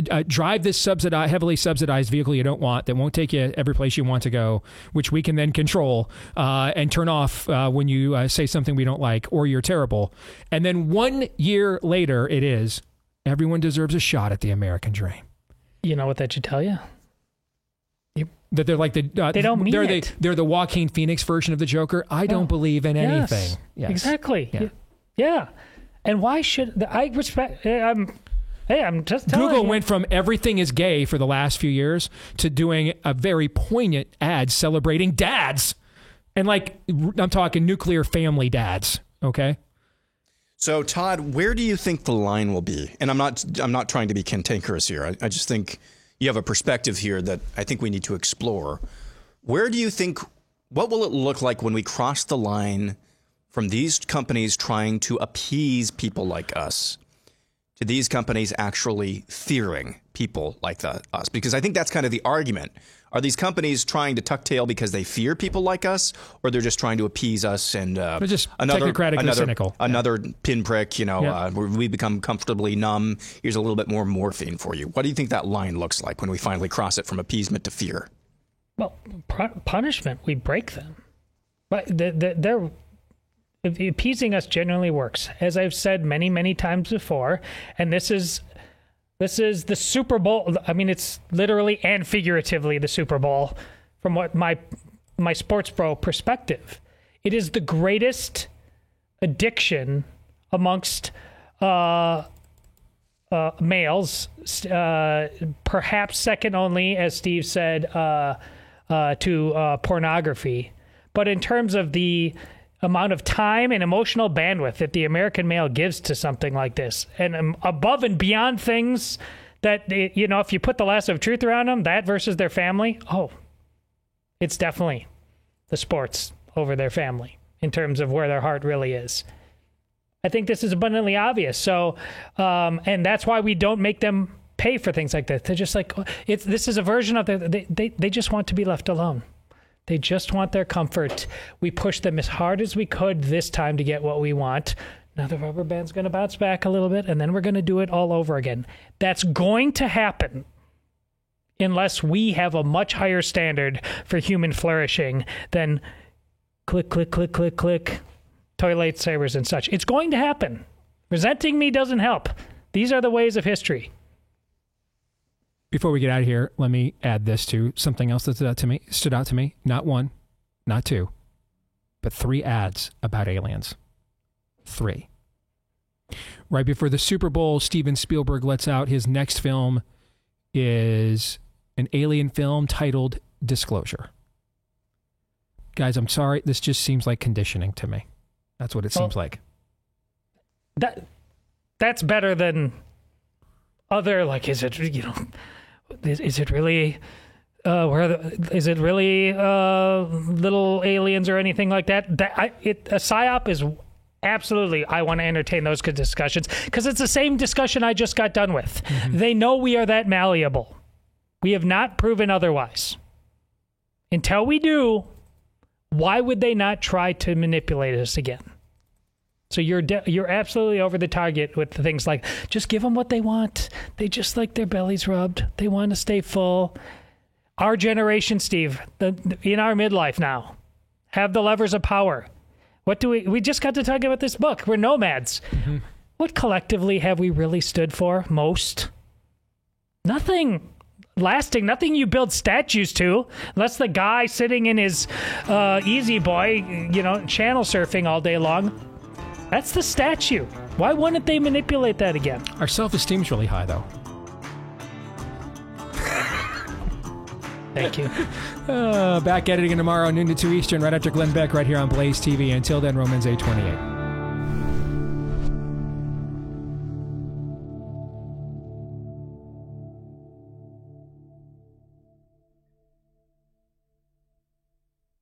this heavily subsidized vehicle you don't want, that won't take you every place you want to go, which we can then control and turn off when you say something we don't like or you're terrible. And then 1 year later, it is, everyone deserves a shot at the American dream. You know what that should tell you? That they're like they don't mean it. They're the Joaquin Phoenix version of the Joker. I don't believe in anything. Yes. Exactly. Yeah. And why should I respect? I'm just telling Google you. went from everything is gay for the last few years to doing a very poignant ad celebrating dads, and I'm talking nuclear family dads. Okay. So Todd, where do you think the line will be? And I'm not trying to be cantankerous here. I just think you have a perspective here that I think we need to explore. Where do you think? What will it look like when we cross the line from these companies trying to appease people like us to these companies actually fearing people like us? Because I think that's kind of the argument. Are these companies trying to tuck tail because they fear people like us, or they're just trying to appease us and they're just technocratically cynical? Another pinprick, where we become comfortably numb. Here's a little bit more morphine for you. What do you think that line looks like when we finally cross it from appeasement to fear? Well, punishment, we break them. But they're appeasing us generally works, as I've said many, many times before. And this is the Super Bowl. I mean, it's literally and figuratively the Super Bowl from what my sports bro perspective. It is the greatest addiction amongst males, perhaps second only, as Steve said, to pornography. But in terms of the amount of time and emotional bandwidth that the American male gives to something like this, and above and beyond things that, you know, if you put the lasso of truth around them, that versus their family, it's definitely the sports over their family in terms of where their heart really is. I think this is abundantly obvious. So, and that's why we don't make them pay for things like this. They're just like, this is a version of they just want to be left alone. They just want their comfort. We pushed them as hard as we could this time to get what we want. Now the rubber band's going to bounce back a little bit, and then we're going to do it all over again. That's going to happen unless we have a much higher standard for human flourishing than click, click, click, click, click, toilet sabers and such. It's going to happen. Resenting me doesn't help. These are the ways of history. Before we get out of here, let me add this to something else that stood out to me. Not one, not two, but 3 ads about aliens. 3. Right before the Super Bowl, Steven Spielberg lets out his next film is an alien film titled Disclosure. Guys, I'm sorry. This just seems like conditioning to me. That's what it seems like. That's better than other, like, is it really, is it really little aliens or anything like that? A PSYOP is absolutely, I want to entertain those discussions because it's the same discussion I just got done with. Mm-hmm. They know we are that malleable. We have not proven otherwise. Until we do, why would they not try to manipulate us again? So you're absolutely over the target with the things like, just give them what they want. They just like their bellies rubbed. They want to stay full. Our generation, Steve, in our midlife now, have the levers of power. What do we just got to talk about this book. We're nomads. Mm-hmm. What collectively have we really stood for most? Nothing lasting, nothing you build statues to, unless the guy sitting in his Easy Boy, channel surfing all day long. That's the statue. Why wouldn't they manipulate that again? Our self-esteem's really high, though. Thank you. Back at it again tomorrow, noon to 2 Eastern, right after Glenn Beck, right here on Blaze TV. Until then, Romans 8:28.